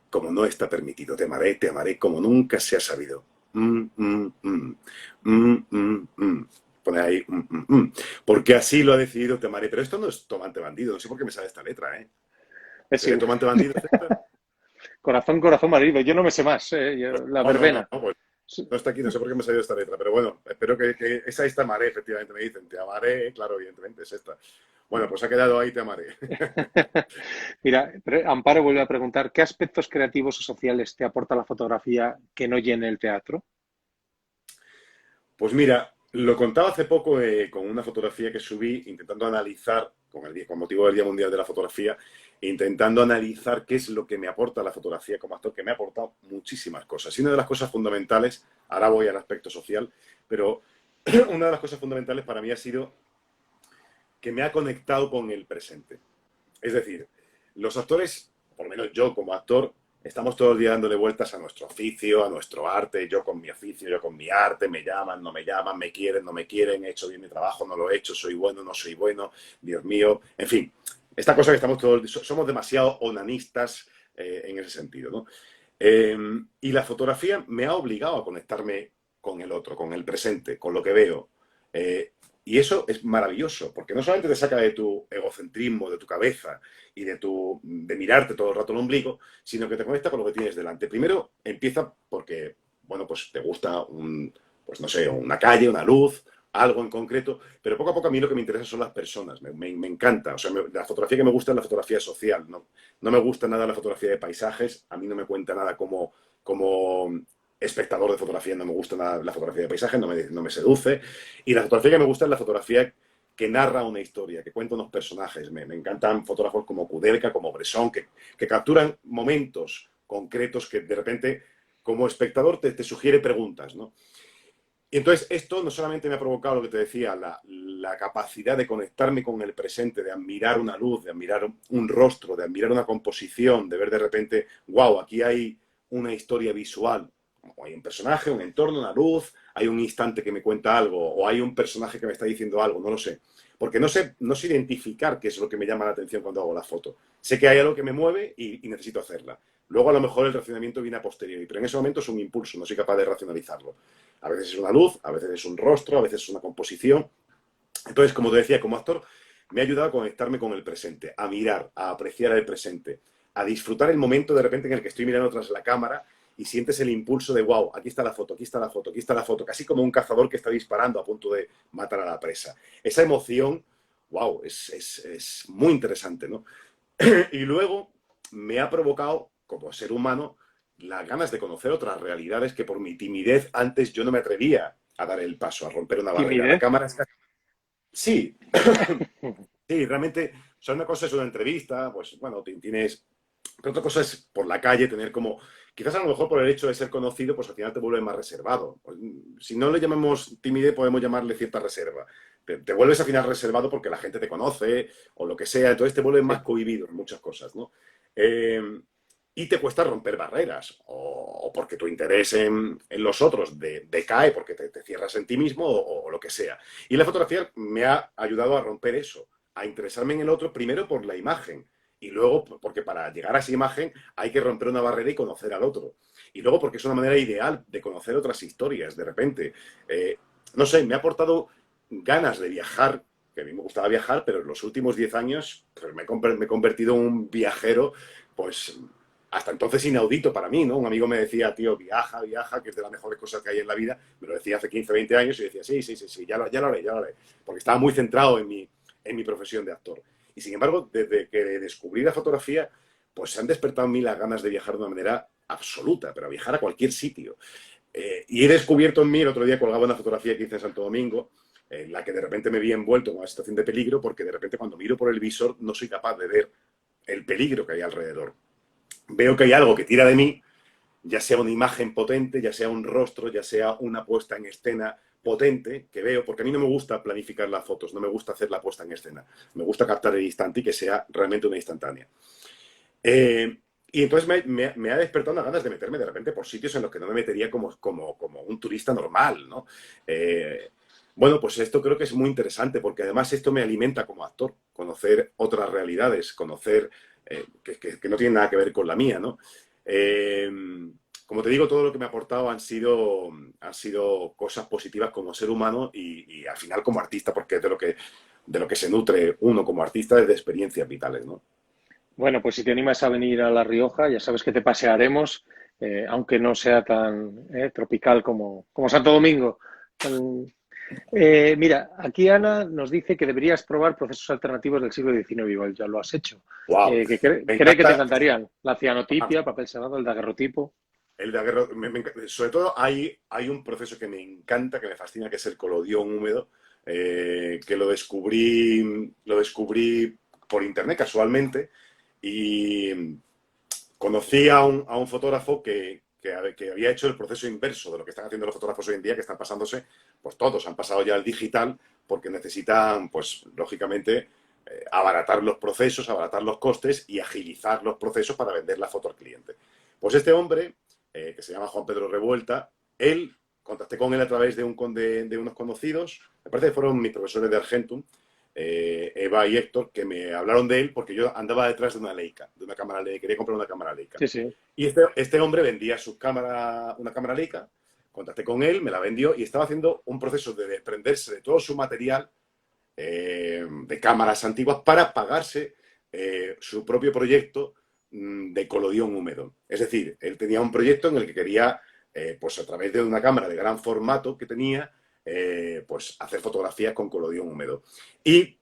como no está permitido, te amaré como nunca se ha sabido. Mm, mm, mm, mm, mm, mm. Pone ahí, porque así lo ha decidido te amaré, pero esto no es Tomante Bandido, no sé por qué me sale esta letra, ¿eh? Es ¿Seré igual. Tomante Bandido? Corazón, corazón marido. Yo no me sé más, la verbena. Pues no está aquí, no sé por qué me ha salido esta letra, pero bueno, espero que esa es Te amaré, efectivamente, me dicen, te amaré, claro, evidentemente, es esta. Bueno, pues ha quedado ahí, te amaré. Mira, Amparo vuelve a preguntar, ¿qué aspectos creativos o sociales te aporta la fotografía que no llene el teatro? Pues mira, lo contaba hace poco con una fotografía que subí intentando analizar, con motivo del Día Mundial de la Fotografía, intentando analizar qué es lo que me aporta la fotografía como actor, que me ha aportado muchísimas cosas. Y una de las cosas fundamentales, ahora voy al aspecto social, pero una de las cosas fundamentales para mí ha sido que me ha conectado con el presente. Es decir, los actores, por lo menos yo como actor, estamos todos los días dándole vueltas a nuestro oficio, a nuestro arte, yo con mi oficio, yo con mi arte, me llaman, no me llaman, me quieren, no me quieren, he hecho bien mi trabajo, no lo he hecho, soy bueno, no soy bueno, Dios mío, en fin, esta cosa que estamos todos, somos demasiado onanistas en ese sentido, ¿no? Y la fotografía me ha obligado a conectarme con el otro, con el presente, con lo que veo. Eh, y eso es maravilloso, porque no solamente te saca de tu egocentrismo, de tu cabeza y de mirarte todo el rato el ombligo, sino que te conecta con lo que tienes delante. Primero empieza porque, bueno, pues te gusta pues no sé, una calle, una luz, algo en concreto, pero poco a poco a mí lo que me interesa son las personas, me encanta. O sea, la fotografía que me gusta es la fotografía social, ¿no? No me gusta nada la fotografía de paisajes, a mí no me cuenta nada como espectador de fotografía, no me gusta nada la fotografía de paisajes, no me seduce. Y la fotografía que me gusta es la fotografía que narra una historia, que cuenta unos personajes. Me encantan fotógrafos como Kudelka, como Bresson, que capturan momentos concretos que de repente, como espectador, te sugiere preguntas, ¿no? Y entonces esto no solamente me ha provocado lo que te decía, la capacidad de conectarme con el presente, de admirar una luz, de admirar un rostro, de admirar una composición, de ver de repente, wow, aquí hay una historia visual, o hay un personaje, un entorno, una luz, hay un instante que me cuenta algo, o hay un personaje que me está diciendo algo, no lo sé. Porque no sé identificar qué es lo que me llama la atención cuando hago la foto. Sé que hay algo que me mueve y necesito hacerla. Luego a lo mejor el racionamiento viene a posteriori, pero en ese momento es un impulso, no soy capaz de racionalizarlo. A veces es una luz, a veces es un rostro, a veces es una composición. Entonces, como te decía, como actor, me ha ayudado a conectarme con el presente, a mirar, a apreciar el presente, a disfrutar el momento de repente en el que estoy mirando tras la cámara y sientes el impulso de, wow, aquí está la foto, aquí está la foto, aquí está la foto, casi como un cazador que está disparando a punto de matar a la presa. Esa emoción, wow, es muy interesante, ¿no? Y luego me ha provocado, como ser humano, las ganas de conocer otras realidades que por mi timidez antes yo no me atrevía a dar el paso, a romper una barrera. La Timidez. cámara está... Sí, sí, realmente, o sea, una cosa es una entrevista, pues bueno, tienes... Pero otra cosa es por la calle tener como... Quizás a lo mejor por el hecho de ser conocido, pues al final te vuelve más reservado. Pues, si no le llamamos timidez, podemos llamarle cierta reserva. Te vuelves al final reservado porque la gente te conoce o lo que sea, entonces te vuelves más Sí. cohibido en muchas cosas, ¿no? Eh, y te cuesta romper barreras o porque tu interés en los otros decae porque te cierras en ti mismo o lo que sea. Y la fotografía me ha ayudado a romper eso, a interesarme en el otro primero por la imagen y luego porque para llegar a esa imagen hay que romper una barrera y conocer al otro. Y luego porque es una manera ideal de conocer otras historias de repente. No sé, me ha aportado ganas de viajar, que a mí me gustaba viajar, pero en los últimos 10 años pues, me he convertido en un viajero, pues hasta entonces inaudito para mí, ¿no? Un amigo me decía, tío, viaja, viaja, que es de las mejores cosas que hay en la vida. Me lo decía hace 15, 20 años y decía, sí, sí, sí, sí, ya lo haré, ya lo haré. Porque estaba muy centrado en mi profesión de actor. Y sin embargo, desde que descubrí la fotografía, pues se han despertado en mí las ganas de viajar de una manera absoluta, pero a viajar a cualquier sitio. Y he descubierto en mí, el otro día colgaba una fotografía que hice en Santo Domingo, en la que de repente me vi envuelto en una situación de peligro, porque de repente cuando miro por el visor no soy capaz de ver el peligro que hay alrededor. Veo que hay algo que tira de mí, ya sea una imagen potente, ya sea un rostro, ya sea una puesta en escena potente que veo, porque a mí no me gusta planificar las fotos, no me gusta hacer la puesta en escena, me gusta captar el instante y que sea realmente una instantánea. Eh, y entonces me ha despertado las ganas de meterme de repente por sitios en los que no me metería como un turista normal, ¿no? Bueno, pues esto creo que es muy interesante porque además esto me alimenta como actor, conocer otras realidades, conocer que no tienen nada que ver con la mía, ¿no? Eh, como te digo, todo lo que me ha aportado han sido cosas positivas como ser humano y al final como artista, porque es de lo que se nutre uno como artista es de experiencias vitales, ¿no? Bueno, pues si te animas a venir a La Rioja, ya sabes que te pasearemos, aunque no sea tan tropical como Santo Domingo. Mm, Mira, aquí Ana nos dice que deberías probar procesos alternativos del siglo XIX, igual ya lo has hecho. ¡Wow! Me Cree que te encanta. encantarían. La cianotipia, papel cerrado, el daguerrotipo. El de aguerro, sobre todo hay un proceso que me encanta, que me fascina, que es el colodión húmedo, que lo descubrí por internet casualmente y conocí a un fotógrafo que había hecho el proceso inverso de lo que están haciendo los fotógrafos hoy en día, que están pasándose, pues todos han pasado ya al digital porque necesitan, pues lógicamente, abaratar los procesos, abaratar los costes y agilizar los procesos para vender la foto al cliente. Pues este hombre que se llama Juan Pedro Revuelta, él, contacté con él a través de unos conocidos, me parece que fueron mis profesores de Argentum, Eva y Héctor, que me hablaron de él porque yo andaba detrás de una Leica, de una cámara Leica, quería comprar una cámara Leica. Sí, sí. Y este hombre vendía una cámara Leica, contacté con él, me la vendió y estaba haciendo un proceso de desprenderse de todo su material de cámaras antiguas para pagarse su propio proyecto de colodión húmedo. Es decir, él tenía un proyecto en el que quería, pues a través de una cámara de gran formato que tenía, pues hacer fotografías con colodión húmedo. Y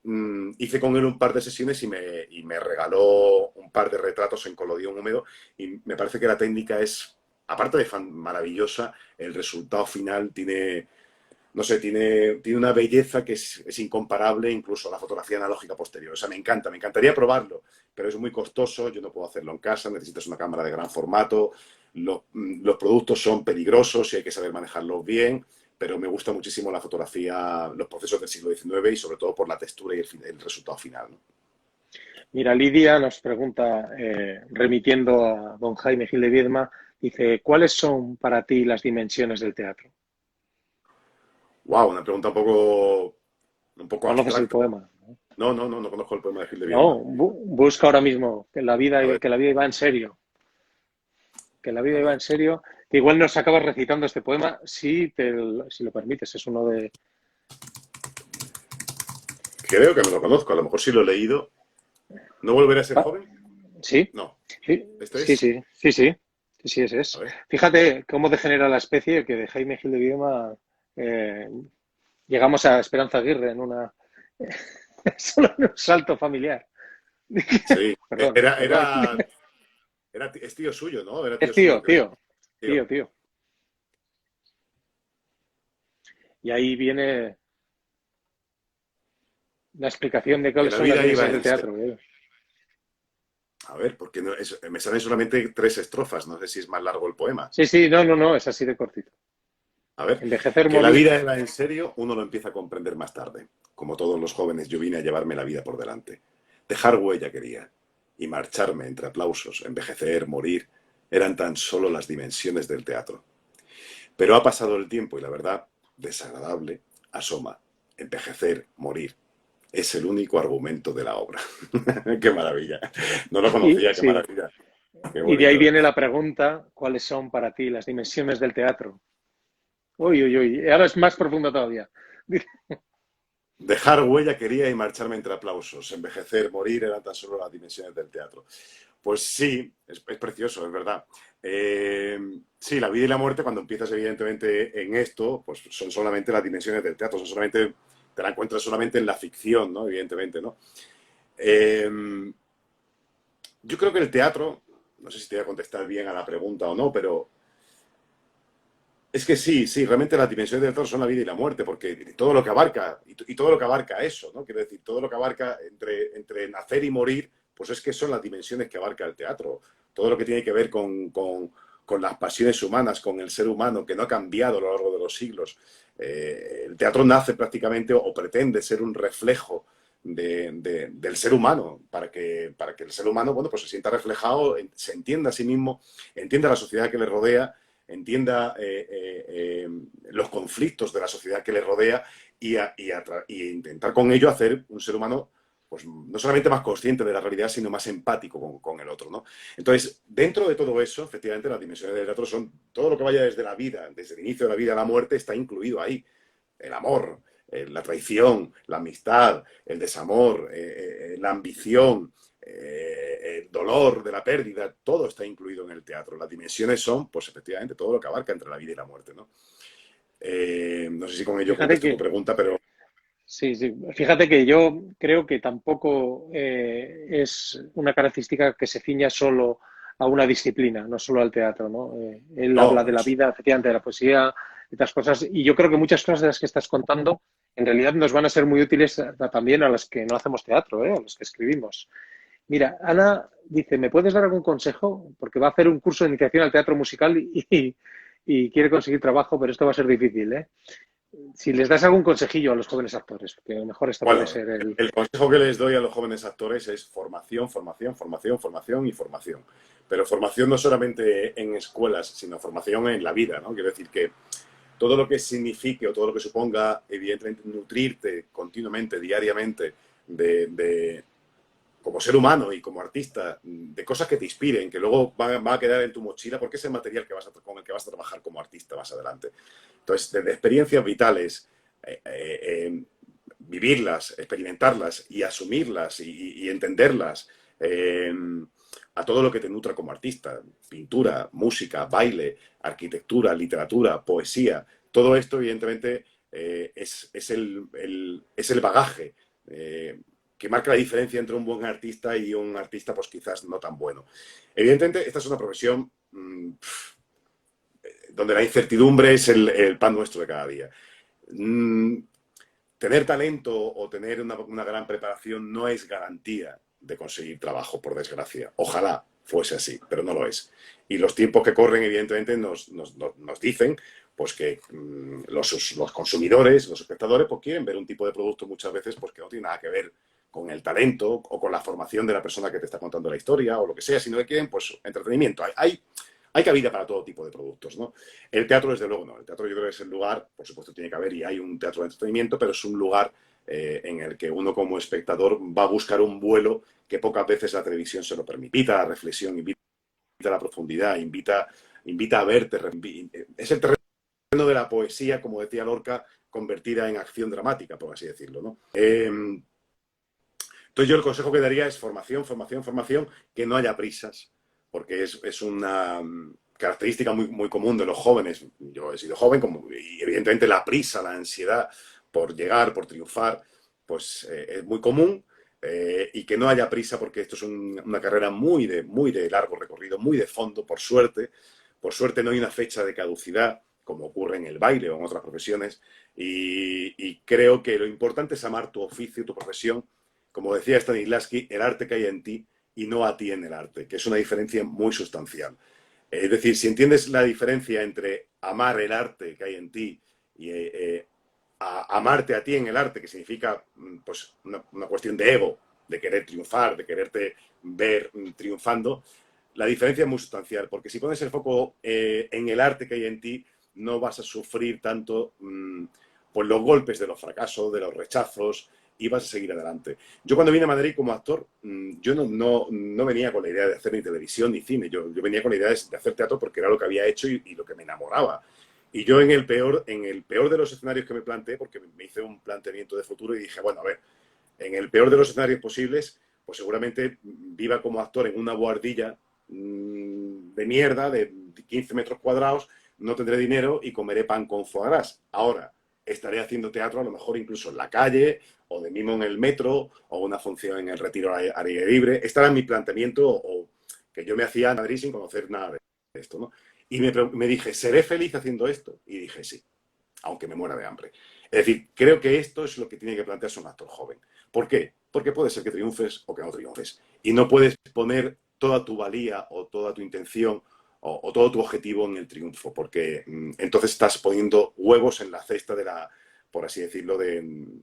hice con él un par de sesiones y me regaló un par de retratos en colodión húmedo y me parece que la técnica es, aparte de maravillosa, el resultado final tiene, no sé, tiene una belleza que es incomparable incluso a la fotografía analógica posterior. O sea, me encanta, me encantaría probarlo, pero es muy costoso, yo no puedo hacerlo en casa, necesitas una cámara de gran formato, los productos son peligrosos y hay que saber manejarlos bien, pero me gusta muchísimo la fotografía, los procesos del siglo XIX y sobre todo por la textura y el resultado final, ¿no? Mira, Lidia nos pregunta, remitiendo a don Jaime Gil de Viedma, dice, ¿cuáles son para ti las dimensiones del teatro? Wow, una pregunta un poco ¿Conoces el abstracta. poema? No conozco el poema de Gil de No, Viedma. busca ahora mismo A ver, que la vida iba en serio, que la vida a iba ver. en serio. Que igual nos acabas recitando este poema si lo permites. Es uno de... Creo que no lo conozco, a lo mejor sí lo he leído. ¿No volveré a ser Ah, joven? sí, No. sí, ¿Este sí, es? sí, sí, sí, sí, sí, ese A es. ver. Fíjate cómo degenera la especie que de Jaime Gil de Viedma eh, llegamos a Esperanza Aguirre en una... solo en un salto familiar. Sí. Perdón, perdón. Es tío suyo, ¿no? Era Es tío suyo, tío, creo. tío, Tío. tío, tío. Y ahí viene la explicación de Que cuáles la son las vida iba dimensiones del en serio. teatro. A ver, porque no, me salen solamente 3 estrofas, no sé si es más largo el poema. Sí, sí, no, no, no, es así de cortito. A ver, Envejecer, que la morir. vida iba en serio, uno lo empieza a comprender más tarde. Como todos los jóvenes, yo vine a llevarme la vida por delante. Dejar huella quería, y marcharme entre aplausos, envejecer, morir, eran tan solo las dimensiones del teatro. Pero ha pasado el tiempo y la verdad, desagradable, asoma. Envejecer, morir, es el único argumento de la obra. Qué maravilla. No lo Y conocía, qué sí, maravilla. Qué y de ahí bonito. viene la pregunta, ¿cuáles son para ti las dimensiones del teatro? Uy, uy, uy, ahora es más profundo todavía. Dejar huella quería y marcharme entre aplausos. Envejecer, morir eran tan solo las dimensiones del teatro. Pues sí, es precioso, es verdad. Sí, la vida y la muerte, cuando empiezas evidentemente en esto, pues son solamente las dimensiones del teatro, son solamente, te la encuentras solamente en la ficción, ¿no? Evidentemente, ¿no? Eh, yo creo que el teatro, no sé si te voy a contestar bien a la pregunta o no, pero es que sí, sí, realmente las dimensiones del teatro son la vida y la muerte, porque todo lo que abarca, y todo lo que abarca eso, ¿no? Quiero decir, todo lo que abarca entre nacer y morir, pues es que son las dimensiones que abarca el teatro. Todo lo que tiene que ver con las pasiones humanas, con el ser humano, que no ha cambiado a lo largo de los siglos. El teatro nace prácticamente o pretende ser un reflejo del ser humano, para que el ser humano, bueno, pues se sienta reflejado, se entienda a sí mismo, entienda la sociedad que le rodea, entienda los conflictos de la sociedad que le rodea y intentar con ello hacer un ser humano pues no solamente más consciente de la realidad, sino más empático con el otro, ¿no? Entonces, dentro de todo eso, efectivamente, las dimensiones del teatro son todo lo que vaya desde la vida, desde el inicio de la vida a la muerte, está incluido ahí. El amor, la traición, la amistad, el desamor, la ambición, el dolor de la pérdida, todo está incluido en el teatro. Las dimensiones son, pues efectivamente, todo lo que abarca entre la vida y la muerte, ¿no? No sé si con ello Fíjate contesto tu que, pregunta, pero sí, sí, fíjate que yo creo que tampoco es una característica que se ciña solo a una disciplina, no solo al teatro, ¿no? Él habla no, de la vida, efectivamente, de la poesía, de otras cosas, y yo creo que muchas cosas de las que estás contando en realidad nos van a ser muy útiles también a las que no hacemos teatro, a los que escribimos. Mira, Ana dice, ¿me puedes dar algún consejo? Porque va a hacer un curso de iniciación al teatro musical y quiere conseguir trabajo, pero esto va a ser difícil, ¿eh? Si les das algún consejillo a los jóvenes actores, porque a lo mejor esta puede bueno, ser el... el consejo que les doy a los jóvenes actores es formación, formación, formación, formación y formación. Pero formación no solamente en escuelas, sino formación en la vida, ¿no? Quiero decir que todo lo que signifique o todo lo que suponga, evidentemente, nutrirte continuamente, diariamente, de, como ser humano y como artista, de cosas que te inspiren, que luego van a quedar en tu mochila, porque es el material con el que vas a trabajar como artista más adelante. Entonces, desde experiencias vitales, vivirlas, experimentarlas y asumirlas y entenderlas, a todo lo que te nutra como artista, pintura, música, baile, arquitectura, literatura, poesía, todo esto evidentemente es el bagaje que marca la diferencia entre un buen artista y un artista pues quizás no tan bueno. Evidentemente esta es una profesión donde la incertidumbre es el pan nuestro de cada día. Tener talento o tener una gran preparación no es garantía de conseguir trabajo, por desgracia. Ojalá fuese así, pero no lo es. Y los tiempos que corren, evidentemente, nos dicen pues que los consumidores, los espectadores, pues quieren ver un tipo de producto muchas veces pues, que no tiene nada que ver con el talento o con la formación de la persona que te está contando la historia o lo que sea, sino que quieren pues entretenimiento. Hay cabida para todo tipo de productos, ¿no? El teatro, desde luego, no. El teatro yo creo que es el lugar, por supuesto tiene que haber y hay un teatro de entretenimiento, pero es un lugar en el que uno como espectador va a buscar un vuelo que pocas veces la televisión se lo permite. Invita a la reflexión, invita a la profundidad, invita a verte. Es el terreno de la poesía, como decía Lorca, convertida en acción dramática, por así decirlo, ¿no? Entonces yo el consejo que daría es formación, formación, formación, que no haya prisas, porque es una característica muy, muy común de los jóvenes. Yo he sido joven, y evidentemente la prisa, la ansiedad por llegar, por triunfar, pues es muy común. y que no haya prisa porque esto es una carrera muy de largo recorrido, muy de fondo, por suerte. Por suerte no hay una fecha de caducidad, como ocurre en el baile o en otras profesiones, y creo que lo importante es amar tu oficio, tu profesión. Como decía Stanislavski, el arte que hay en ti y no a ti en el arte, que es una diferencia muy sustancial. Es decir, si entiendes la diferencia entre amar el arte que hay en ti y amarte a ti en el arte, que significa pues una cuestión de ego, de querer triunfar, de quererte ver triunfando, la diferencia es muy sustancial, porque si pones el foco en el arte que hay en ti, no vas a sufrir tanto pues los golpes de los fracasos, de los rechazos, y vas a seguir adelante. Yo cuando vine a Madrid como actor, yo no venía con la idea de hacer ni televisión ni cine, yo venía con la idea de hacer teatro porque era lo que había hecho y lo que me enamoraba. Y yo en el peor de los escenarios que me planteé, porque me hice un planteamiento de futuro y dije, bueno, a ver, en el peor de los escenarios posibles, pues seguramente viva como actor en una buhardilla de mierda de 15 metros cuadrados, no tendré dinero y comeré pan con foie gras. Ahora, estaré haciendo teatro a lo mejor incluso en la calle o de mismo en el metro o una función en el Retiro al aire libre. Este era mi planteamiento que yo me hacía en Madrid sin conocer nada de esto, ¿no? Y me dije, ¿seré feliz haciendo esto? Y dije, sí, aunque me muera de hambre. Es decir, creo que esto es lo que tiene que plantearse un actor joven. ¿Por qué? Porque puede ser que triunfes o que no triunfes. Y no puedes poner toda tu valía o toda tu intención o todo tu objetivo en el triunfo, porque entonces estás poniendo huevos en la cesta de la, por así decirlo, de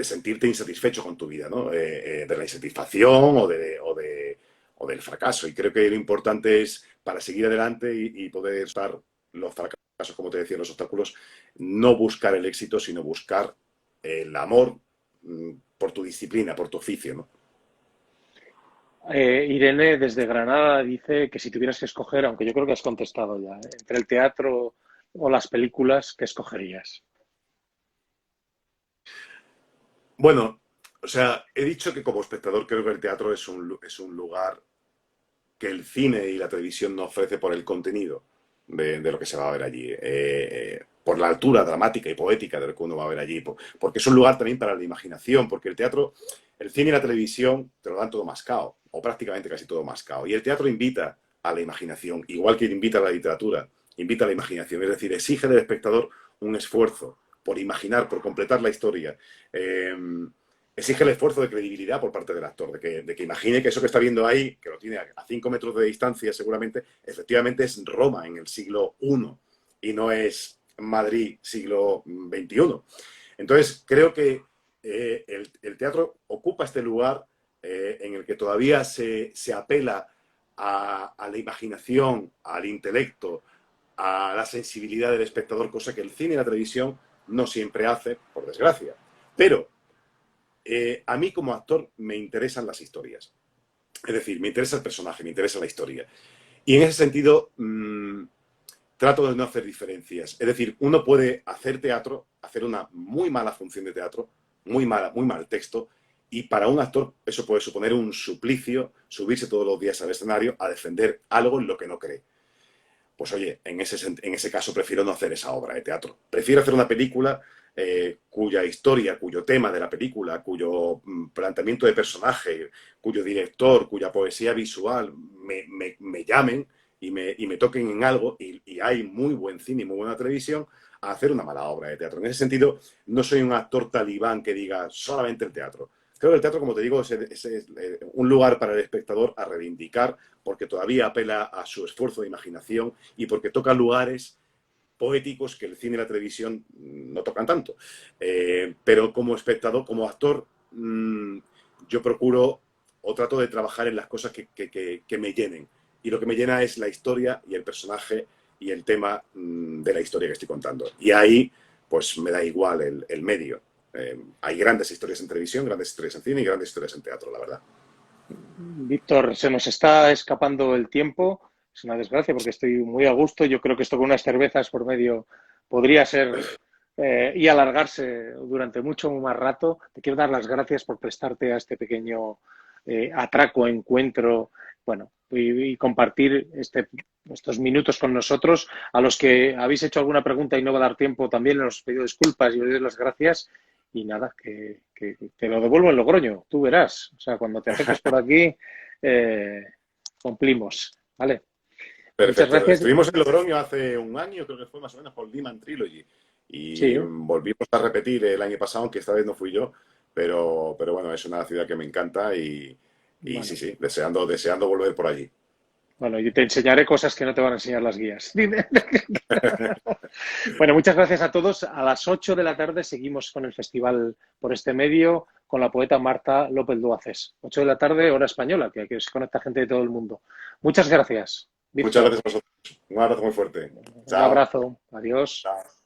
sentirte insatisfecho con tu vida, ¿no? De la insatisfacción o del fracaso. Y creo que lo importante es, para seguir adelante y poder estar los fracasos, como te decía, los obstáculos, no buscar el éxito, sino buscar el amor por tu disciplina, por tu oficio, ¿no? Irene desde Granada dice que si tuvieras que escoger, aunque yo creo que has contestado ya, entre el teatro o las películas, ¿qué escogerías? Bueno, o sea, he dicho que como espectador creo que el teatro es un lugar que el cine y la televisión no ofrece por el contenido de lo que se va a ver allí, por la altura dramática y poética de lo que uno va a ver allí, porque es un lugar también para la imaginación, porque el teatro, el cine y la televisión te lo dan todo mascado, o prácticamente casi todo mascado, y el teatro invita a la imaginación, igual que invita a la literatura, invita a la imaginación, es decir, exige del espectador un esfuerzo por imaginar, por completar la historia. Exige el esfuerzo de credibilidad por parte del actor, de que imagine que eso que está viendo ahí, que lo tiene a 5 metros de distancia seguramente, efectivamente es Roma en el siglo I y no es Madrid siglo XXI. Entonces, creo que el teatro ocupa este lugar en el que todavía se apela a la imaginación, al intelecto, a la sensibilidad del espectador, cosa que el cine y la televisión no siempre hace, por desgracia. Pero a mí como actor me interesan las historias. Es decir, me interesa el personaje, me interesa la historia. Y en ese sentido, trato de no hacer diferencias. Es decir, uno puede hacer teatro, hacer una muy mala función de teatro, muy mal texto, y para un actor eso puede suponer un suplicio, subirse todos los días al escenario a defender algo en lo que no cree. Pues oye, en ese caso prefiero no hacer esa obra de teatro. Prefiero hacer una película cuya historia, cuyo tema de la película, cuyo planteamiento de personaje, cuyo director, cuya poesía visual me llamen y me toquen en algo, y hay muy buen cine y muy buena televisión, a hacer una mala obra de teatro. En ese sentido, no soy un actor talibán que diga solamente el teatro. Creo que el teatro, como te digo, es un lugar para el espectador a reivindicar, porque todavía apela a su esfuerzo de imaginación y porque toca lugares poéticos que el cine y la televisión no tocan tanto. Pero como espectador, como actor, yo procuro o trato de trabajar en las cosas que me llenen. Y lo que me llena es la historia y el personaje y el tema de la historia que estoy contando. Y ahí, pues me da igual el medio. Hay grandes historias en televisión, grandes historias en cine y grandes historias en teatro, la verdad. Víctor, se nos está escapando el tiempo. Es una desgracia porque estoy muy a gusto. Yo creo que esto con unas cervezas por medio podría ser y alargarse durante mucho más rato. Te quiero dar las gracias por prestarte a este pequeño atraco, encuentro. Bueno, y compartir estos minutos con nosotros. A los que habéis hecho alguna pregunta y no va a dar tiempo, también os pido disculpas y os doy las gracias. Y nada, que te lo devuelvo en Logroño, tú verás. O sea, cuando te acerques por aquí, cumplimos, ¿vale? Muchas Perfecto. gracias. Estuvimos en Logroño hace un año, creo que fue más o menos por Diman Trilogy. Y Sí, volvimos a repetir el año pasado, aunque esta vez no fui yo. Pero bueno, es una ciudad que me encanta y sí, bueno. sí, deseando volver por allí. Bueno, y te enseñaré cosas que no te van a enseñar las guías. Bueno, muchas gracias a todos. A las 8 de la tarde seguimos con el festival por este medio con la poeta Marta López Duaces. 8 de la tarde, hora española, que se conecta gente de todo el mundo. Muchas gracias, Muchas Víctor. gracias a vosotros. Un abrazo muy fuerte. Un Chao. abrazo. Adiós. Chao.